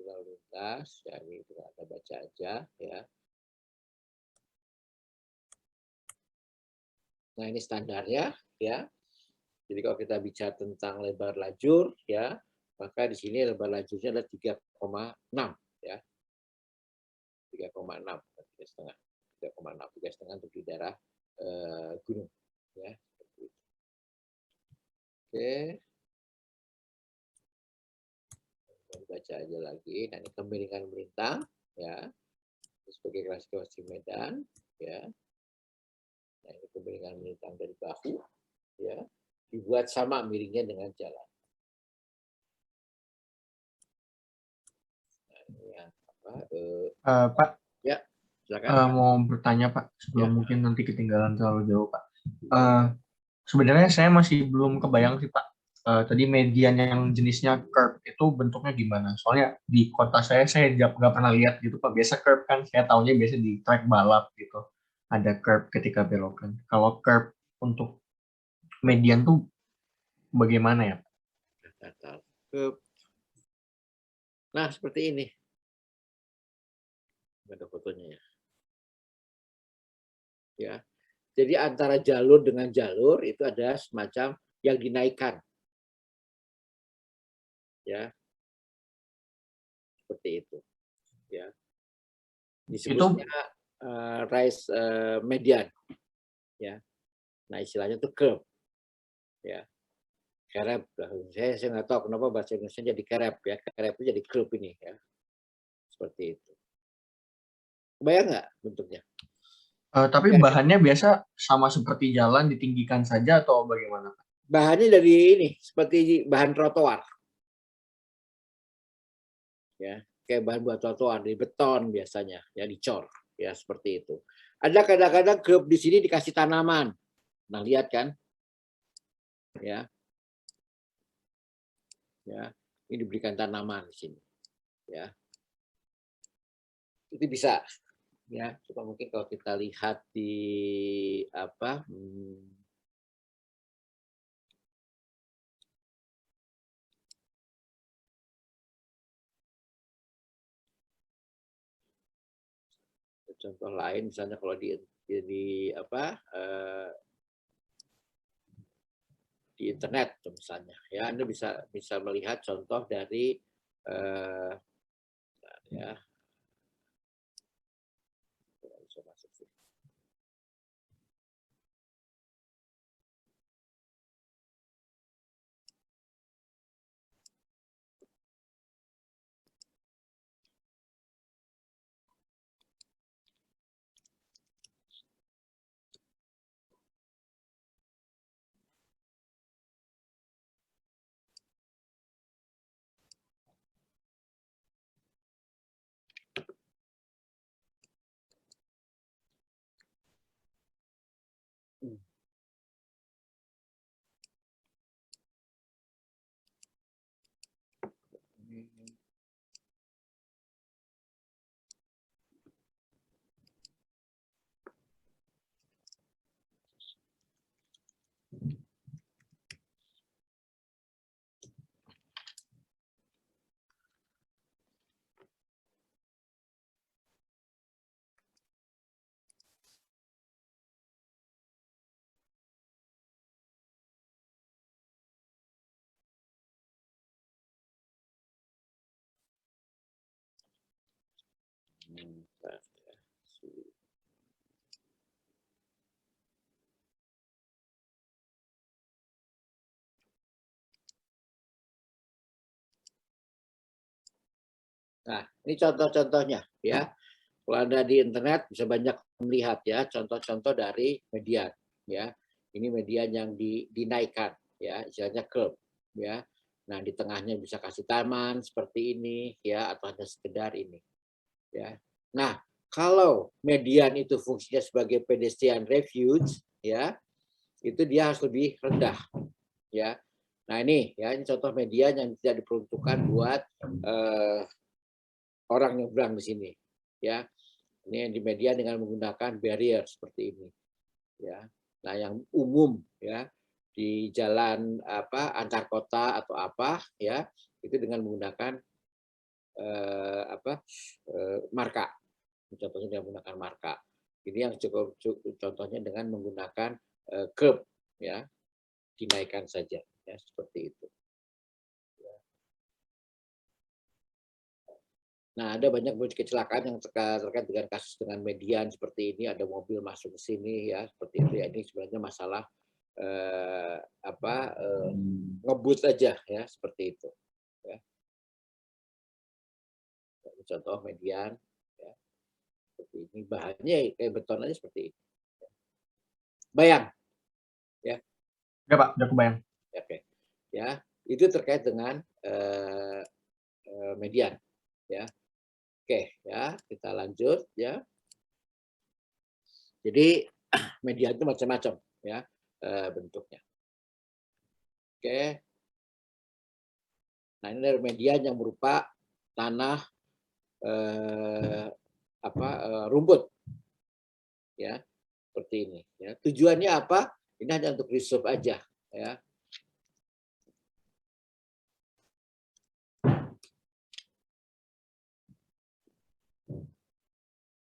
Lalu lintas, ya ini kita baca aja, ya. Nah ini standarnya, ya. Jadi kalau kita bicara tentang lebar lajur, ya, maka di sini lebar lajurnya adalah 3,6, ya. 3,6, 3,5, 3,6, 3,5 untuk di daerah gunung, ya. Oke. Baca aja lagi. Nah, ini kemiringan melintang, ya. Sebagai klasifikasi medan, ya. Nah, ini kemiringan melintang dari bahu, ya. Dibuat sama miringnya dengan jalan. Nah, ini yang apa? Pak, Ya, silakan. mau bertanya Pak, sebelum Ya. mungkin nanti ketinggalan terlalu jauh Pak. Sebenarnya saya masih belum kebayang sih Pak. Tadi median yang jenisnya curb itu bentuknya gimana? Soalnya di kota saya nggak pernah lihat gitu Pak. Biasa curb kan saya tahunya biasa di track balap gitu. Ada curb ketika belokan. Kalau curb untuk median tuh bagaimana ya Pak? Nah, seperti ini. Ada fotonya, ya. Ya. Jadi antara jalur dengan jalur itu ada semacam yang dinaikkan. Ya. Seperti itu. Ya. Disebutnya rise median. Ya. Nah, istilahnya itu curb. Ya. Kerep. Saya nggak tahu kenapa bahasa Indonesia jadi kerep, ya. Kerep itu jadi curb ini, ya. Seperti itu. Kebayang nggak bentuknya? Tapi bahannya biasa sama seperti jalan ditinggikan saja atau bagaimana? Bahannya dari ini seperti bahan trotoar, ya kayak bahan buat trotoar, di beton biasanya, ya dicor, ya seperti itu. Ada kadang-kadang grup di sini dikasih tanaman, nah lihat kan, ya, ini diberikan tanaman di sini, ya, itu bisa, ya. Coba mungkin kalau kita lihat di apa, contoh lain, misalnya kalau di apa di internet misalnya, ya Anda bisa melihat contoh dari ya bisa masuk sih. Nah, ini contoh-contohnya, ya. Kalau Anda di internet bisa banyak melihat, ya, contoh-contoh dari median, ya. Ini median yang dinaikkan, ya, istilahnya curve, ya. Nah, di tengahnya bisa kasih taman seperti ini, ya, atau hanya sekedar ini, ya. Nah, kalau median itu fungsinya sebagai pedestrian refuge, ya, itu dia harus lebih rendah, ya. Nah, ini contoh median yang tidak diperuntukkan buat orang nyebrang di sini, ya. Ini yang di media dengan menggunakan barrier seperti ini, ya. Nah, yang umum, ya, di jalan apa antar kota atau apa, ya, itu dengan menggunakan marka. Contohnya dengan menggunakan marka. Ini yang cukup contohnya dengan menggunakan curve, ya, dinaikkan saja, ya, seperti itu. Nah, ada banyak kecelakaan yang terkait dengan kasus dengan median seperti ini, ada mobil masuk ke sini, ya, seperti itu, ya. Ini sebenarnya masalah ngebut aja, ya, seperti itu, ya. Contoh median, ya, seperti ini, bahannya kayak beton aja seperti ini. Bayang, ya. Ya Pak, udah kebayang. Oke, ya, itu terkait dengan median, ya. Oke, ya, kita lanjut, ya. Jadi median itu macam-macam, ya, bentuknya. Oke. Nah, ini dari median yang berupa tanah rumput, ya, seperti ini, ya. Tujuannya apa? Ini hanya untuk reserve aja, ya.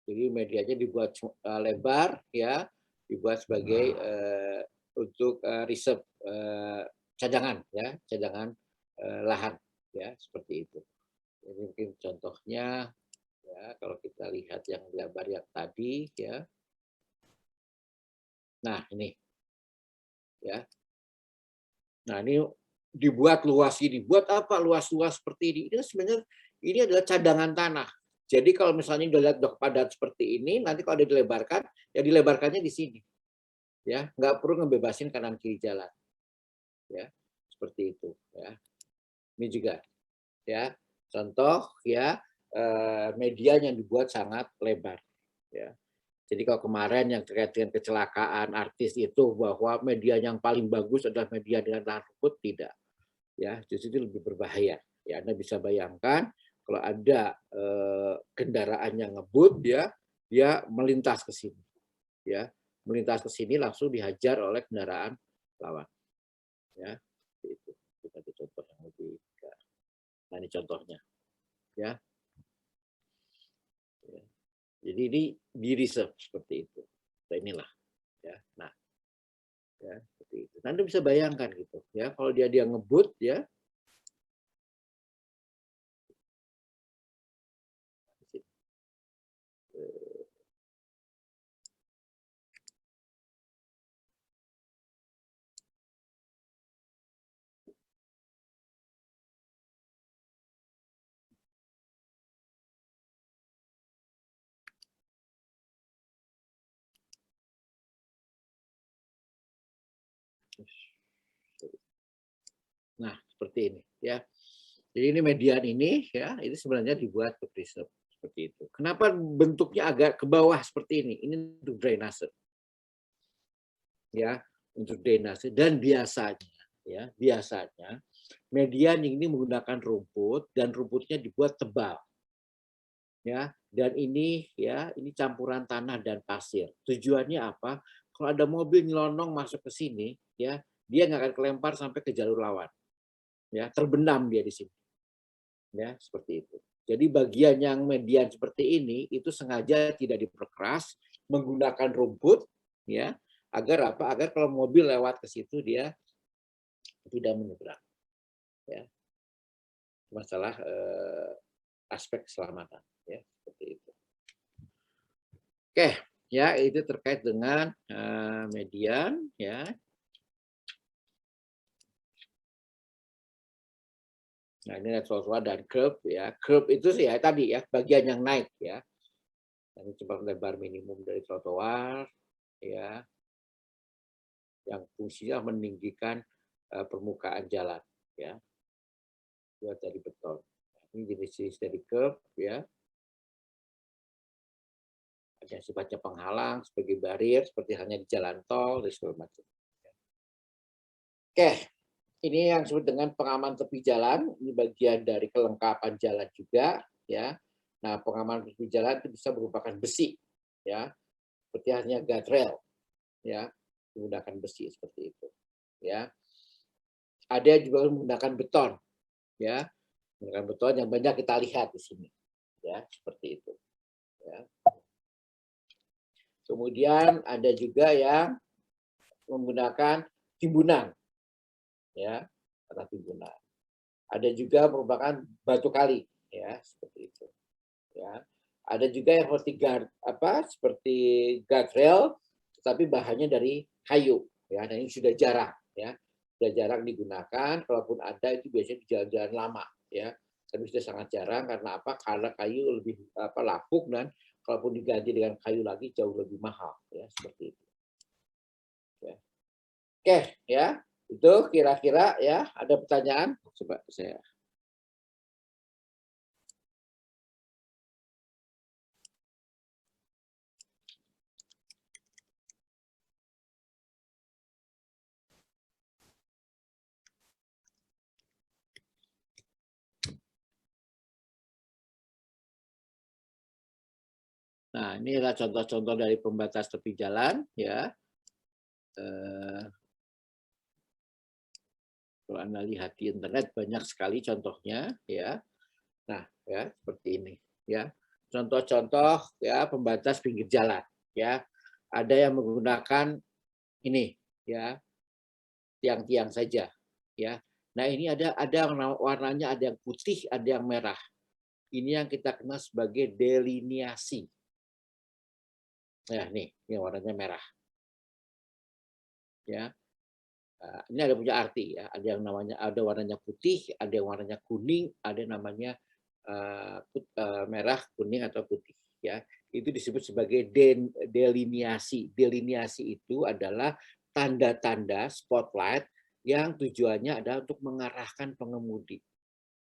Jadi medianya dibuat lebar, ya, dibuat sebagai untuk reserve cadangan, ya, cadangan lahan, ya, seperti itu. Ini mungkin contohnya, ya, kalau kita lihat yang lebar yang tadi, ya. Nah, ini, ya. Nah, ini dibuat luas ini. Buat apa luas-luas seperti ini? Ini sebenarnya ini adalah cadangan tanah, Jadi kalau misalnya udah lihat udah padat seperti ini, nanti kalau ada dilebarkan, ya dilebarkannya di sini. Ya, nggak perlu ngebebasin kanan kiri jalan. Ya, seperti itu. Ya, ini juga. Ya, contoh ya media yang dibuat sangat lebar. Ya. Jadi kalau kemarin yang terkait dengan kecelakaan artis itu bahwa media yang paling bagus adalah media dengan lahan rumput, tidak. Ya, justru itu lebih berbahaya. Ya, Anda bisa bayangkan kalau ada kendaraan yang ngebut, dia melintas ke sini, ya, melintas ke sini langsung dihajar oleh kendaraan lawan. Ya, itu kita contoh yang lebih. Nah, ini contohnya, ya. Jadi ini di reserve seperti itu. Nah, inilah, ya. Nah, ya seperti itu. Anda bisa bayangkan gitu, ya. Kalau dia ngebut, ya. Nah, seperti ini, ya. Jadi ini median ini, ya, ini sebenarnya dibuat untuk reserve seperti itu. Kenapa bentuknya agak ke bawah seperti ini? Ini untuk drainase, ya, untuk drainase. Dan biasanya, ya, biasanya median ini menggunakan rumput dan rumputnya dibuat tebal, ya. Dan ini, ya, ini campuran tanah dan pasir. Tujuannya apa? Kalau ada mobil nyelonong masuk ke sini, ya, dia nggak akan kelempar sampai ke jalur lawan, ya, terbenam dia di sini. Ya, seperti itu. Jadi bagian yang median seperti ini itu sengaja tidak diperkeras, menggunakan rumput, ya, agar apa? Agar kalau mobil lewat ke situ dia tidak menyeberang. Ya, masalah aspek keselamatan, ya, seperti itu. Oke, ya, itu terkait dengan median, ya. Nah, ini trotoar dan curb, ya. Curb itu sih ya tadi ya bagian yang naik, ya. Ini cepat lebar minimum dari trotoar, ya, yang fungsinya meninggikan permukaan jalan, ya, buat dari beton. Ini jenis dari curb, ya, ada yang sifatnya penghalang sebagai barrier seperti halnya di jalan tol dan segala macam. Oke, ini yang disebut dengan pengaman tepi jalan. Ini bagian dari kelengkapan jalan juga, ya. Nah, pengaman tepi jalan itu bisa merupakan besi, ya, seperti halnya guardrail, ya, menggunakan besi seperti itu, ya. Ada juga menggunakan beton, ya, menggunakan beton yang banyak kita lihat di sini, ya, seperti itu, ya. Kemudian ada juga yang menggunakan timbunan, ya, tanah timbunan. Ada juga merupakan batu kali, ya, seperti itu, ya. Ada juga yang seperti guardrail, tetapi bahannya dari kayu, ya. Dan ini sudah jarang, ya, sudah jarang digunakan. Kalaupun ada itu biasanya di jalan-jalan lama, ya. Tapi sudah sangat jarang karena apa? Karena kayu lebih lapuk dan kalaupun diganti dengan kayu lagi jauh lebih mahal, ya, seperti itu. Ya. Oke, ya, itu kira-kira, ya, ada pertanyaan? Coba saya. Nah, ini adalah contoh-contoh dari pembatas tepi jalan, ya. Kalau Anda lihat di internet banyak sekali contohnya, ya. Nah, ya, seperti ini, ya. Contoh-contoh, ya, pembatas pinggir jalan, ya. Ada yang menggunakan ini, ya, tiang-tiang saja, ya. Nah, ini ada warnanya, ada yang putih, ada yang merah. Ini yang kita kenal sebagai deliniasi. Nah, ini warnanya merah. Ya. Nah, ini ada punya arti, ya. Ada yang namanya, ada warnanya putih, ada yang warnanya kuning, ada yang namanya merah, kuning atau putih ya. Itu disebut sebagai deliniasi. Deliniasi itu adalah tanda-tanda spotlight yang tujuannya adalah untuk mengarahkan pengemudi.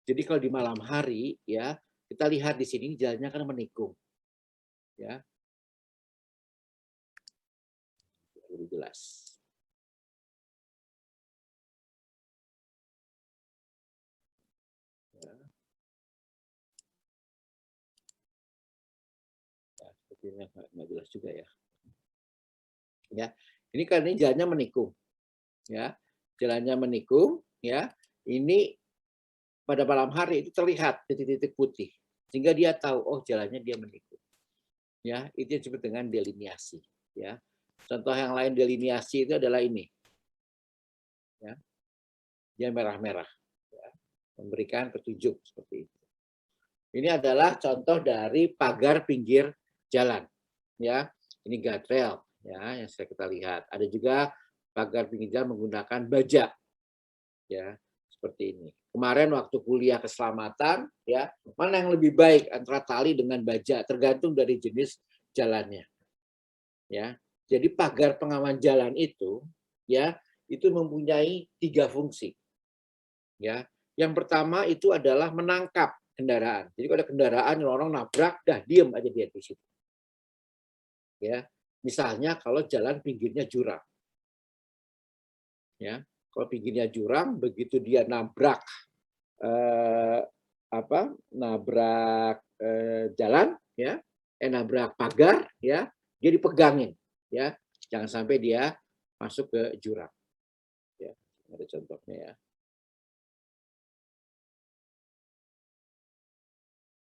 Jadi kalau di malam hari ya, kita lihat di sini jalannya kan menikung. Ya. Lebih jelas. Ya. Ya, sepertinya nggak jelas juga ya. Ya, ini karena jalannya menikung. Ya, jalannya menikung. Ya, ini pada malam hari itu terlihat titik-titik putih, sehingga dia tahu oh jalannya dia menikung. Ya, itu disebut dengan deliniasi. Ya, contoh yang lain deliniasi itu adalah ini. Ya, dia merah-merah. Ya, memberikan petunjuk seperti itu. Ini adalah contoh dari pagar pinggir jalan. Ya, ini guardrail ya yang kita lihat. Ada juga pagar pinggir jalan menggunakan baja. Ya, seperti ini. Kemarin waktu kuliah keselamatan ya, mana yang lebih baik antara tali dengan baja tergantung dari jenis jalannya. Ya. Jadi pagar pengaman jalan itu ya, itu mempunyai 3 fungsi. Ya. Yang pertama itu adalah menangkap kendaraan. Jadi kalau ada kendaraan yang orang nabrak, dah diem aja dia di situ. Ya, misalnya kalau jalan pinggirnya jurang. Ya, kalau pinggirnya jurang, begitu dia nabrak nabrak jalan, ya, nabrak pagar, ya, dia dipegangin, ya, jangan sampai dia masuk ke jurang. Ya, ada contohnya ya.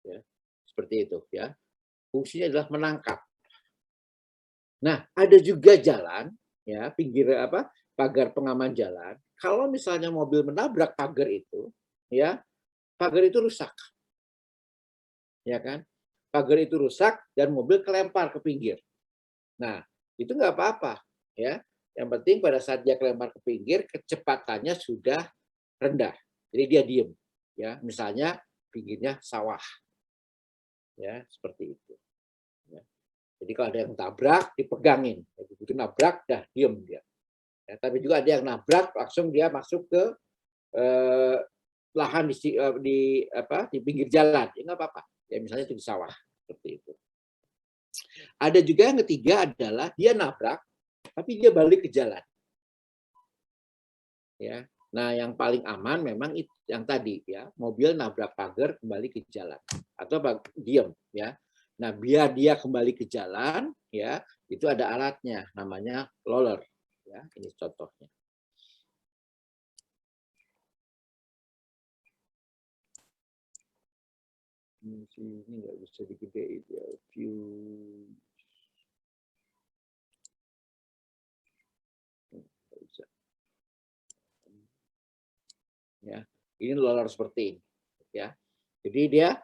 Ya, seperti itu ya. Fungsinya adalah menangkap. Nah, ada juga jalan ya, pinggir pagar pengaman jalan. Kalau misalnya mobil menabrak pagar itu, ya, pagar itu rusak. Ya kan? Pagar itu rusak dan mobil kelempar ke pinggir. Nah, itu nggak apa-apa ya. Yang penting pada saat dia kelempar ke pinggir, kecepatannya sudah rendah. Jadi dia diem ya. Misalnya pinggirnya sawah. Ya, seperti itu. Ya. Jadi kalau ada yang tabrak, dipegangin. Begitu nabrak, dah diem dia. Ya, tapi juga ada yang nabrak, langsung dia masuk ke lahan di pinggir jalan. Ya nggak apa-apa. Ya misalnya itu di sawah. Seperti itu. Ada juga yang ketiga adalah dia nabrak, tapi dia balik ke jalan. Ya. Nah, yang paling aman memang itu yang tadi ya, mobil nabrak pagar kembali ke jalan atau diam ya. Nah, biar dia kembali ke jalan ya, itu ada alatnya namanya roller ya. Ini contohnya. Ini nggak bisa digedein ya, view. Nggak bisa. Ya, ini roller seperti ini ya. Jadi dia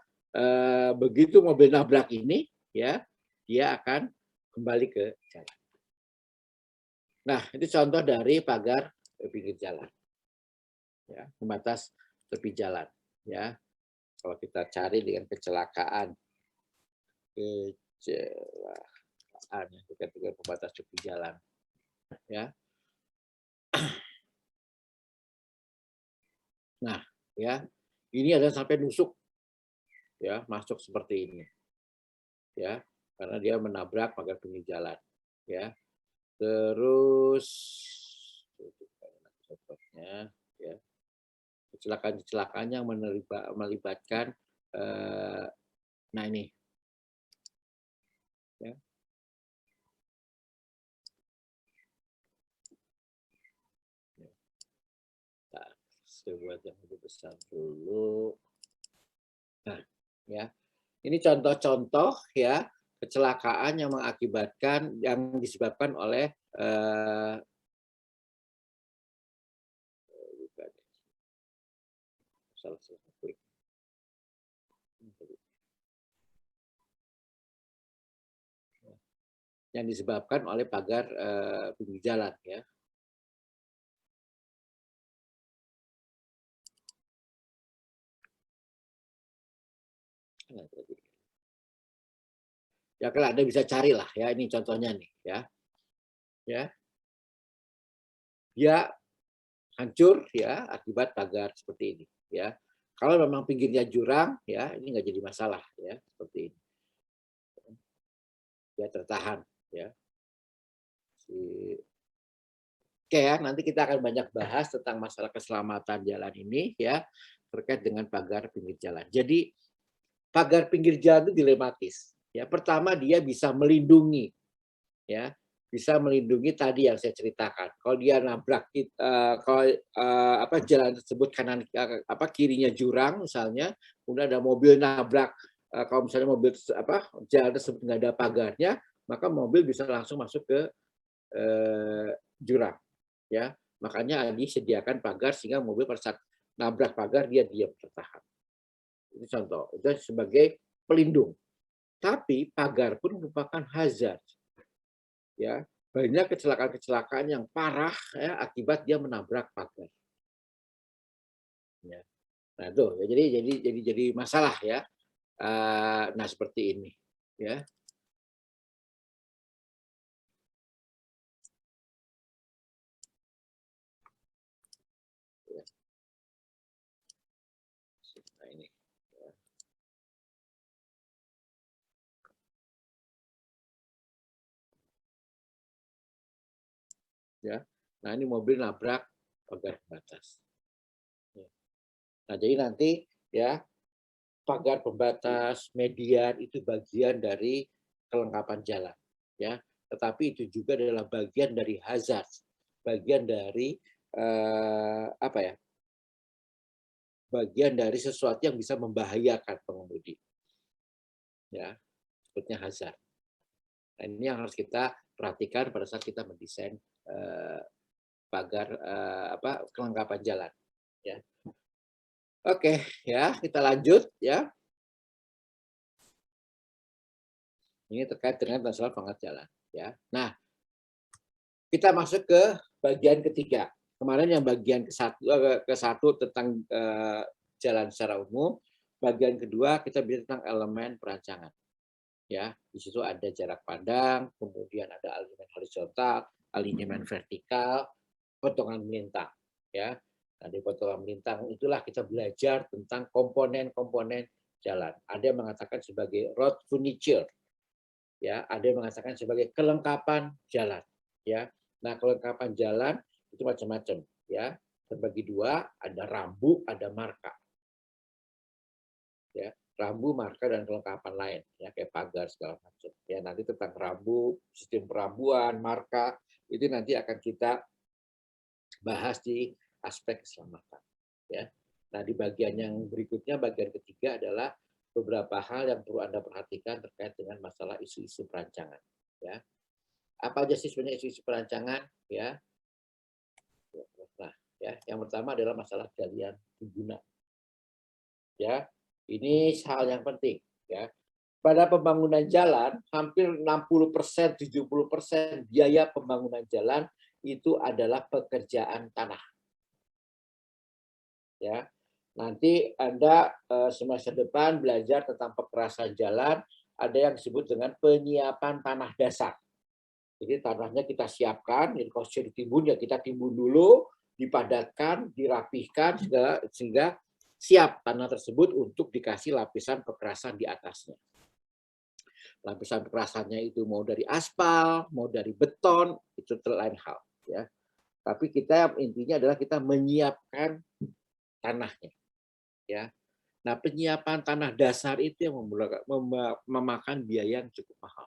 begitu mobil nabrak ini ya, dia akan kembali ke jalan. Nah, itu contoh dari pagar pinggir jalan. Ya, pembatas tepi jalan ya. Kalau kita cari dengan kecelakaan dengan pembatas tepi jalan ya. Nah, ya. Ini ada sampai nusuk ya, masuk seperti ini. Ya, karena dia menabrak pagar pinggir jalan ya. Terus contohnya ya, kecelakaan-kecelakaan yang melibatkan nah ini ya. Nah, saya buat yang lebih besar dulu. Nah, ya. Ini contoh-contoh ya kecelakaan yang mengakibatkan yang disebabkan oleh yang disebabkan oleh pagar pinggir jalan ya. Ya kalau Anda bisa carilah ya, ini contohnya nih ya. Ya. Dia hancur ya akibat pagar seperti ini ya. Kalau memang pinggirnya jurang ya, ini nggak jadi masalah ya, seperti ini. Ya tertahan ya. Oke ya, nanti kita akan banyak bahas tentang masalah keselamatan jalan ini ya, terkait dengan pagar pinggir jalan. Jadi pagar pinggir jalan itu dilematis. Ya, pertama dia bisa melindungi, ya, bisa melindungi tadi yang saya ceritakan. Kalau dia nabrak, kalau jalan tersebut kanan kirinya jurang misalnya, kemudian ada mobil nabrak, kalau misalnya mobil jalan tersebut nggak ada pagarnya, maka mobil bisa langsung masuk ke jurang. Ya, makanya disediakan pagar sehingga mobil pada saat nabrak pagar dia diam tertahan. Itu contoh, itu sebagai pelindung. Tapi pagar pun merupakan hazard. Ya, banyak kecelakaan-kecelakaan yang parah ya, akibat dia menabrak pagar. Ya. Nah itu, ya, jadi masalah ya. Nah seperti ini, ya. Nah ini. Ya. Nah ini mobil nabrak pagar pembatas. Nah jadi nanti ya pagar pembatas, median itu bagian dari kelengkapan jalan, ya. Tetapi itu juga adalah bagian dari hazard, bagian dari bagian dari sesuatu yang bisa membahayakan pengemudi, ya, sebutnya hazard. Nah, ini yang harus kita perhatikan pada saat kita mendesain pagar kelengkapan jalan, ya. Oke, ya kita lanjut, ya. Ini terkait dengan masalah pengat jalan, ya. Nah, kita masuk ke bagian ketiga. Kemarin yang bagian ke satu tentang jalan secara umum, bagian kedua kita bicara tentang elemen perancangan. Ya, di situ ada jarak pandang, kemudian ada alignment horizontal, alignment vertikal, potongan melintang. Ya, nah di potongan melintang itulah kita belajar tentang komponen-komponen jalan. Ada yang mengatakan sebagai road furniture, ya, ada yang mengatakan sebagai kelengkapan jalan, ya. Nah, kelengkapan jalan itu macam-macam, ya. Terbagi dua, ada rambu, ada marka. Ya, rambu, marka, dan kelengkapan lain, ya, kayak pagar segala macam. Ya, nanti tentang rambu, sistem perambuan, marka, itu nanti akan kita bahas di aspek keselamatan. Ya. Nah, di bagian yang berikutnya, bagian ketiga adalah beberapa hal yang perlu Anda perhatikan terkait dengan masalah isu-isu perancangan. Ya. Apa aja sih sebenarnya isu-isu perancangan? Ya. Nah, ya, yang pertama adalah masalah galian pengguna. Ya, ini hal yang penting. Ya. Pada pembangunan jalan, hampir 60%, 70% biaya pembangunan jalan itu adalah pekerjaan tanah. Ya, nanti Anda semester depan belajar tentang pekerasan jalan, ada yang disebut dengan penyiapan tanah dasar. Jadi tanahnya kita siapkan, jadi kalau sudah ditimbun ya kita timbun dulu, dipadatkan, dirapihkan sehingga siap tanah tersebut untuk dikasih lapisan pekerasan di atasnya. Lapisan pekerasannya itu mau dari aspal, mau dari beton, itu lain hal, ya. Tapi kita intinya adalah kita menyiapkan tanahnya, ya. Nah, penyiapan tanah dasar itu yang memakan biaya yang cukup mahal.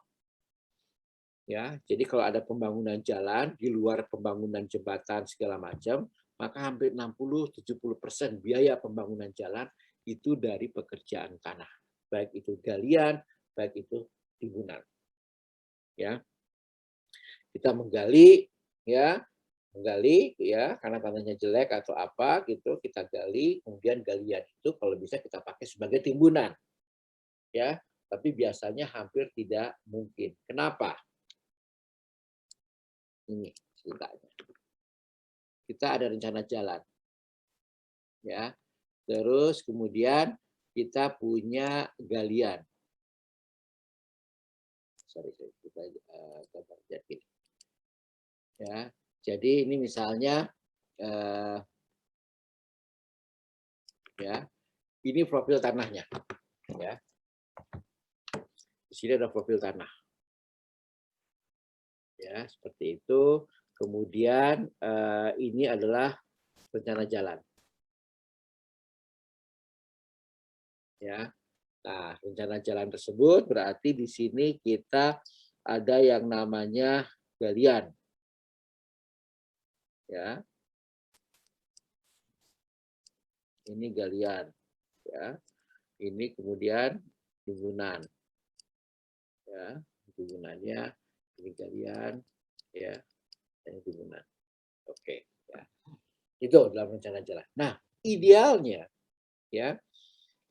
Ya, jadi kalau ada pembangunan jalan di luar pembangunan jembatan segala macam, maka hampir 60-70% biaya pembangunan jalan itu dari pekerjaan tanah, baik itu galian, baik itu timbunan. Ya, kita menggali, ya, karena tanahnya jelek atau apa gitu, kita gali, kemudian galian itu kalau bisa kita pakai sebagai timbunan, ya, tapi biasanya hampir tidak mungkin. Kenapa? Ini ceritanya. Kita ada rencana jalan, ya. Terus kemudian kita punya galian. Sorry, kita gambar jadi. Ya, jadi ini misalnya ya, ini profil tanahnya. Ya, di sini ada profil tanah. Ya, seperti itu. Kemudian ini adalah rencana jalan. Ya. Nah, rencana jalan tersebut berarti di sini kita ada yang namanya galian. Ya. Ini galian, ya. Ini kemudian timbunan. Ya, timbunannya ini galian, ya. Dan timbunan. Oke, ya. Itu dalam rencana jalan. Nah, idealnya ya.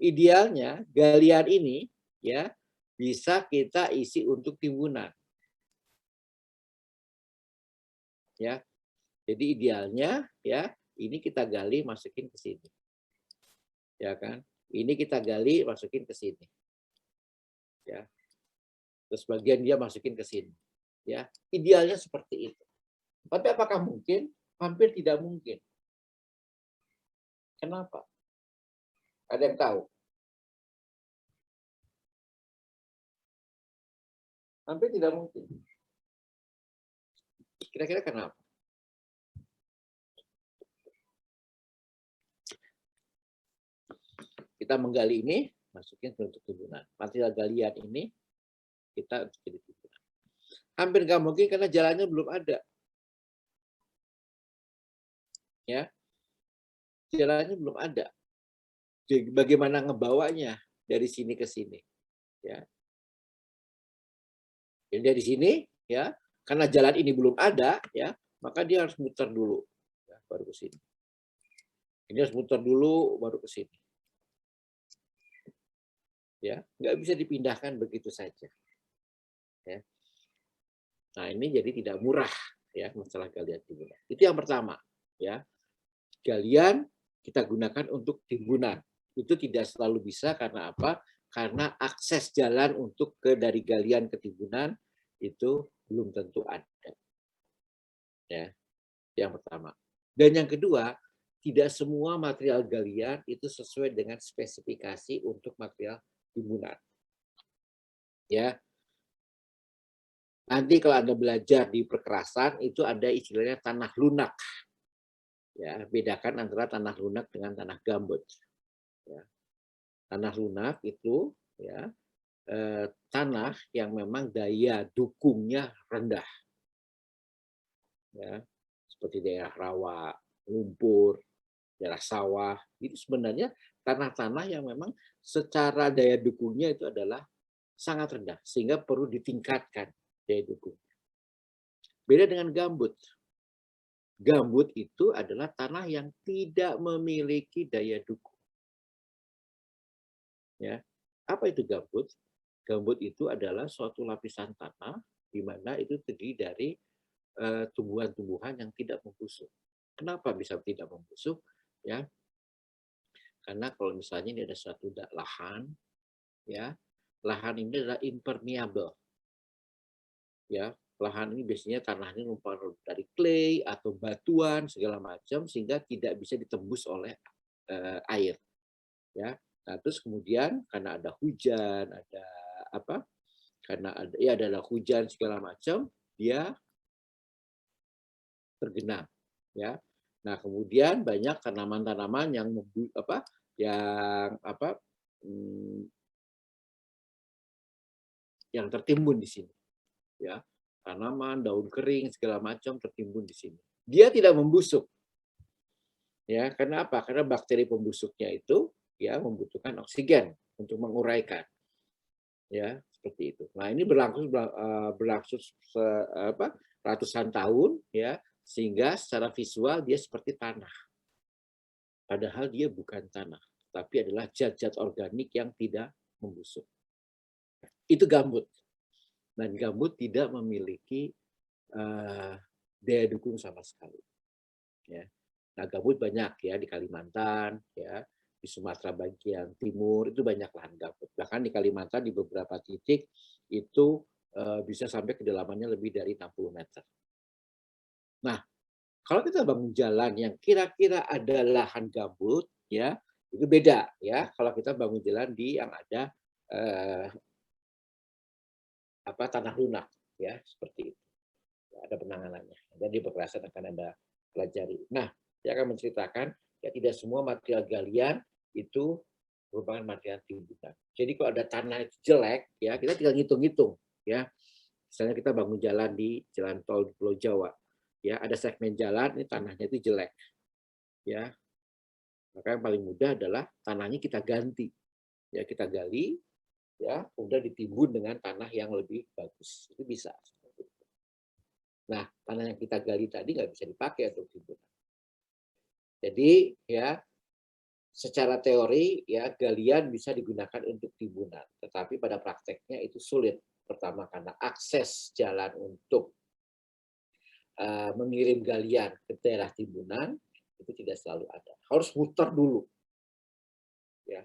Idealnya galian ini ya bisa kita isi untuk timbunan. Ya. Jadi idealnya ya ini kita gali masukin ke sini. Ya kan? Ini kita gali masukin ke sini. Ya. Terus bagian dia masukin ke sini. Ya. Idealnya seperti itu. Tapi apakah mungkin? Hampir tidak mungkin. Kenapa? Ada yang tahu? Hampir tidak mungkin. Kira-kira kenapa? Kita menggali ini, masukin ke untuk timbunan. Material galian ini kita jadi timbunan. Hampir nggak mungkin karena jalannya belum ada. Ya, jalannya belum ada. Jadi bagaimana ngebawanya dari sini ke sini? Ya, jadi dari sini, ya, karena jalan ini belum ada, ya, maka dia harus muter dulu, ya, baru ke sini. Ini harus muter dulu, baru ke sini. Ya, nggak bisa dipindahkan begitu saja. Ya. Nah, ini jadi tidak murah, ya, masalah galian timbunan. Itu yang pertama, ya. Galian kita gunakan untuk timbunan. Itu tidak selalu bisa karena apa? Karena akses jalan untuk dari galian ke timbunan itu belum tentu ada. Ya, yang pertama. Dan yang kedua, tidak semua material galian itu sesuai dengan spesifikasi untuk material timbunan. Ya. Nanti kalau Anda belajar di perkerasan itu ada istilahnya tanah lunak. Ya, bedakan antara tanah lunak dengan tanah gambut. Ya. Tanah lunak itu ya tanah yang memang daya dukungnya rendah. Ya, seperti daerah rawa, lumpur, daerah sawah, itu sebenarnya tanah-tanah yang memang secara daya dukungnya itu adalah sangat rendah, sehingga perlu ditingkatkan daya dukung. Beda dengan gambut. Gambut itu adalah tanah yang tidak memiliki daya dukung. Ya, apa itu gambut? Gambut itu adalah suatu lapisan tanah di mana itu terdiri dari tumbuhan-tumbuhan yang tidak membusuk. Kenapa bisa tidak membusuk? Ya, karena kalau misalnya ini ada suatu lahan, ya, lahan ini adalah impermeable. Ya, lahan ini biasanya tanahnya dari clay atau batuan segala macam sehingga tidak bisa ditembus oleh air. Ya, nah terus kemudian karena ada hujan, ada apa? Karena ada ya adalah hujan segala macam, dia tergenang. Ya, nah kemudian banyak tanaman-tanaman yang yang tertimbun di sini. Ya, tanaman, daun kering segala macam tertimbun di sini. Dia tidak membusuk. Ya, karena apa? Karena bakteri pembusuknya itu ya membutuhkan oksigen untuk menguraikan. Ya, seperti itu. Nah, ini berlangsung ratusan tahun ya, sehingga secara visual dia seperti tanah. Padahal dia bukan tanah, tapi adalah zat-zat organik yang tidak membusuk. Itu gambut. Dan gambut tidak memiliki daya dukung sama sekali. Ya. Nah, gambut banyak ya di Kalimantan, ya di Sumatera bagian timur itu banyak lahan gambut. Bahkan di Kalimantan di beberapa titik itu bisa sampai kedalamannya lebih dari 60 meter. Nah, kalau kita bangun jalan yang kira-kira ada lahan gambut, ya itu beda ya. Kalau kita bangun jalan di yang ada tanah lunak, ya seperti itu. Ada penanganannya. Dan di Pekrasan akan ada pelajari. Nah, dia akan menceritakan ya tidak semua material galian itu merupakan material timbunan. Jadi kalau ada tanah itu jelek, ya kita tinggal ngitung-ngitung, ya. Misalnya kita bangun jalan di jalan tol di Pulau Jawa, ya ada segmen jalan ini tanahnya itu jelek, ya. Maka yang paling mudah adalah tanahnya kita ganti, ya kita gali, ya udah ditimbun dengan tanah yang lebih bagus. Itu bisa. Nah, tanah yang kita gali tadi nggak bisa dipakai untuk timbunan. Jadi ya secara teori ya galian bisa digunakan untuk timbunan, tetapi pada prakteknya itu sulit. Pertama karena akses jalan untuk mengirim galian ke daerah timbunan itu tidak selalu ada. Harus muter dulu. Ya.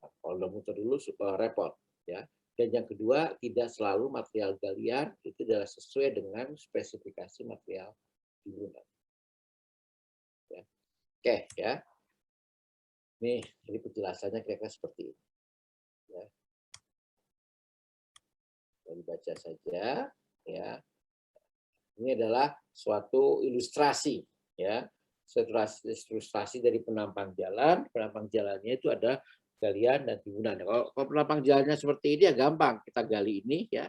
Kalau udah muter dulu repot, ya. Dan yang kedua, tidak selalu material galian itu adalah sesuai dengan spesifikasi material timbunan. Ya. Oke, ya. Nih, jadi penjelasannya kira-kira seperti ini. Ya. Dibaca saja, ya. Ini adalah suatu ilustrasi, ya. Ilustrasi dari penampang jalan. Penampang jalannya itu ada galian dan timbunan. Kalau penampang jalannya seperti ini ya gampang. Kita gali ini, ya.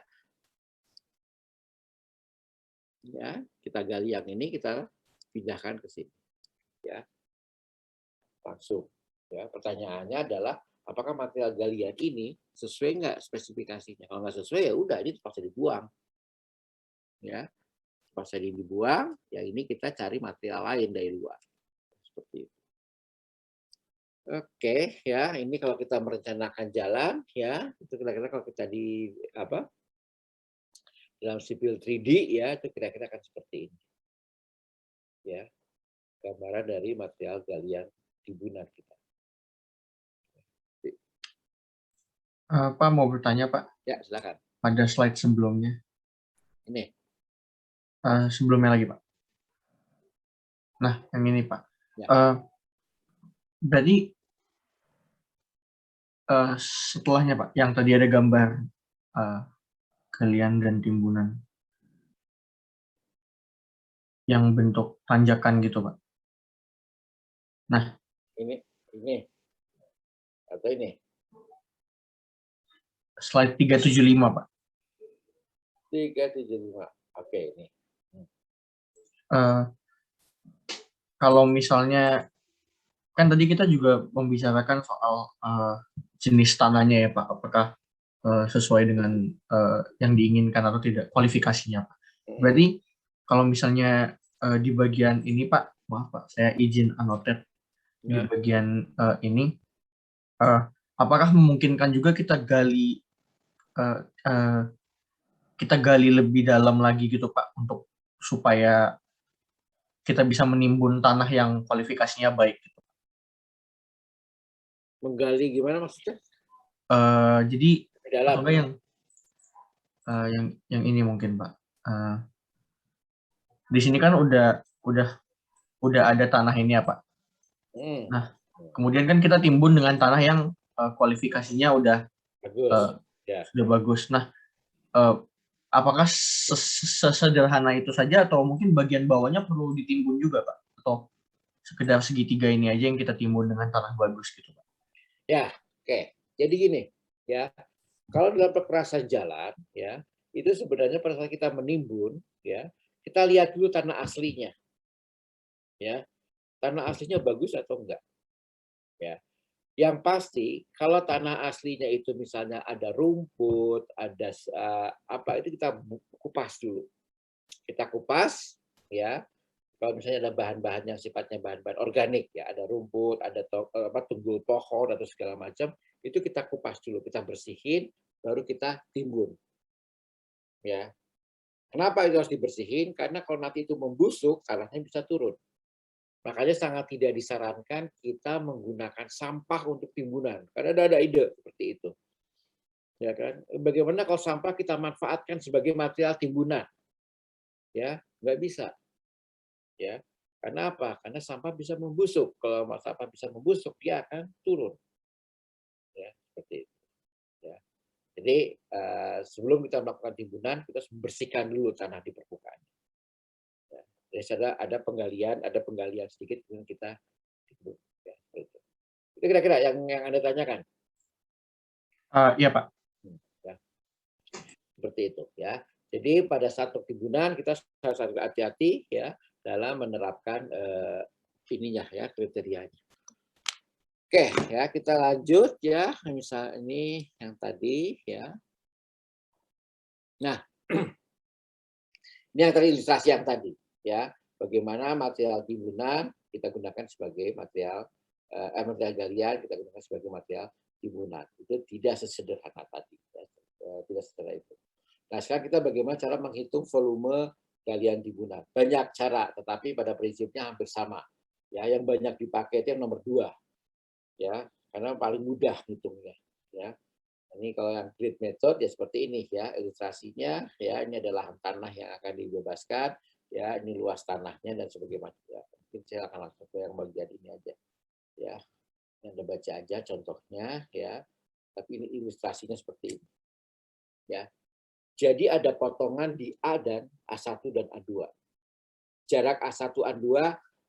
Ya, kita gali yang ini, kita pindahkan ke sini. Ya. Langsung. Ya, pertanyaannya adalah apakah material galian ini sesuai nggak spesifikasinya? Kalau nggak sesuai ya udah ini terpaksa dibuang. Ya, terpaksa dibuang. Ya ini kita cari material lain dari luar. Seperti itu. Oke, ya ini kalau kita merencanakan jalan, ya itu kira-kira kalau kita di dalam sipil 3D ya itu kira-kira akan seperti ini. Ya, gambaran dari material galian timbunan kita. Pak mau bertanya Pak? Ya silakan. Pada slide sebelumnya. Ini. Sebelumnya lagi Pak. Nah yang ini Pak. Ya. Berarti setelahnya Pak, yang tadi ada gambar galian dan timbunan yang bentuk tanjakan gitu Pak. Nah ini atau ini slide 375 Pak. 375. Oke, ini. Kalau misalnya kan tadi kita juga membicarakan soal jenis tanahnya ya Pak, apakah sesuai dengan yang diinginkan atau tidak kualifikasinya Pak. Berarti kalau misalnya di bagian ini Pak, maaf Pak, saya izin annotate di bagian ini, apakah memungkinkan juga kita gali lebih dalam lagi gitu Pak, untuk supaya kita bisa menimbun tanah yang kualifikasinya baik gitu. Menggali gimana maksudnya? Jadi Dalam. apakah yang ini mungkin Pak. Di sini kan udah ada tanah ini ya Pak. Nah, kemudian kan kita timbun dengan tanah yang kualifikasinya udah bagus. Sudah bagus. Nah, apakah sesederhana itu saja atau mungkin bagian bawahnya perlu ditimbun juga Pak? Atau sekedar segitiga ini aja yang kita timbun dengan tanah bagus gitu Pak? Ya, oke. Jadi gini, ya. Kalau dalam perkerasan jalan, ya, itu sebenarnya pada saat kita menimbun, ya, kita lihat dulu tanah aslinya. Ya. Tanah aslinya bagus atau enggak. Ya. Yang pasti kalau tanah aslinya itu misalnya ada rumput, ada itu kita kupas dulu. Kita kupas, ya. Kalau misalnya ada bahan-bahan yang sifatnya bahan-bahan organik, ya ada rumput, ada tunggul pohon atau segala macam, itu kita kupas dulu, kita bersihin, baru kita timbun. Ya. Kenapa itu harus dibersihin? Karena kalau nanti itu membusuk, tanahnya bisa turun. Makanya sangat tidak disarankan kita menggunakan sampah untuk timbunan, karena ada ide seperti itu. Ya kan? Bagaimana kalau sampah kita manfaatkan sebagai material timbunan? Ya, nggak bisa. Ya, karena apa? Karena sampah bisa membusuk. Kalau sampah bisa membusuk, dia akan turun. Ya, seperti itu. Ya. Jadi sebelum kita melakukan timbunan, kita harus membersihkan dulu tanah di permukaan. Ya. Jadi ada penggalian sedikit, kemudian kita timbun. Ya, itu kira-kira yang Anda tanyakan. Iya Pak. Ya. Seperti itu ya. Jadi pada saat timbunan kita harus hati-hati ya dalam menerapkan ininya ya, kriterianya. Oke ya, kita lanjut ya. Misal ini yang tadi ya. Nah, ini yang tadi ilustrasi yang tadi ya. Bagaimana material timbunan kita gunakan sebagai material galian kita gunakan sebagai material timbunan. Itu tidak sesederhana tadi ya. Tidak sesederhana itu. Nah, sekarang kita bagaimana cara menghitung volume galian timbunan. Banyak cara, tetapi pada prinsipnya hampir sama. Ya, yang banyak dipakai itu yang nomor 2. Ya, karena paling mudah hitungnya. Ya. Ini kalau yang grid method ya seperti ini ya, ilustrasinya ya, ini adalah tanah yang akan dibebaskan, ya, ini luas tanahnya dan sebagainya. Ya. Mungkin saya akan langsung ke yang bagian ini aja. Ya. Anda baca aja contohnya ya. Tapi ini ilustrasinya seperti ini. Ya. Jadi ada potongan di A dan A1 dan A2. Jarak A1 A2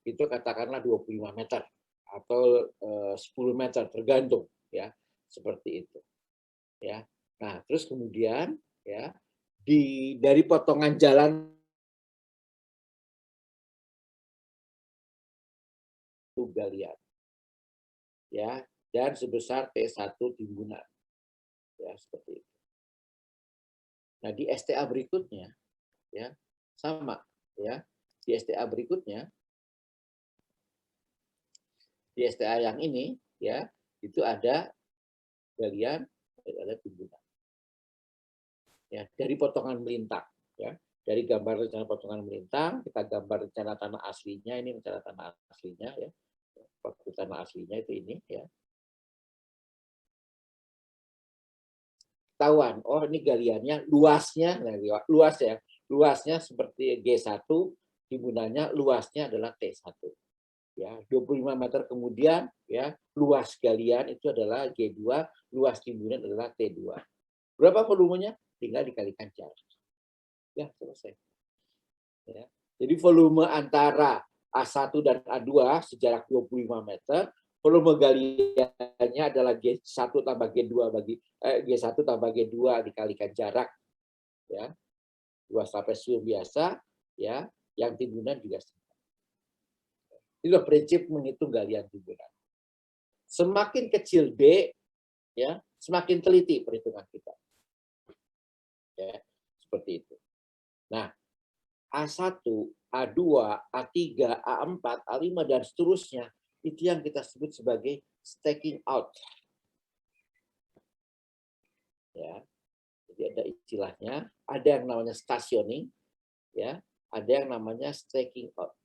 itu katakanlah 25 meter atau 10 meter tergantung ya, seperti itu. Ya. Nah, terus kemudian ya dari potongan jalan galian ya dan sebesar T1 timbunan. Ya, seperti itu. Nah, di STA berikutnya ya sama ya. Di STA berikutnya di STA yang ini ya itu ada galian, ada timbunan. Ya, dari potongan melintang ya. Dari gambar rencana potongan melintang, kita gambar rencana tanah aslinya, ini rencana tanah aslinya ya. Waktu tanah aslinya itu ini ya. Ketahuan, oh ini galiannya luasnya, nah, luas ya. Luasnya seperti G1, timbunannya luasnya adalah T1. Ya, 25 meter kemudian ya, luas galian itu adalah G2, luas timbunan adalah T2. Berapa volumenya? Tinggal dikalikan jarak. Ya, selesai. Ya. Jadi volume antara A1 dan A2 sejarak 25 meter, volume galiannya adalah G1 tambah G2 G1 tambah G2 dikalikan jarak. Ya. Luas trapesium biasa, ya, yang timbunan juga sama. Itulah prinsip menghitung galian timbunan. Semakin kecil D, ya, semakin teliti perhitungan kita. Ya, seperti itu. Nah, A1, A2, A3, A4, A5 dan seterusnya itu yang kita sebut sebagai staking out. Ya. Jadi ada istilahnya, ada yang namanya stationing, ya, ada yang namanya staking out.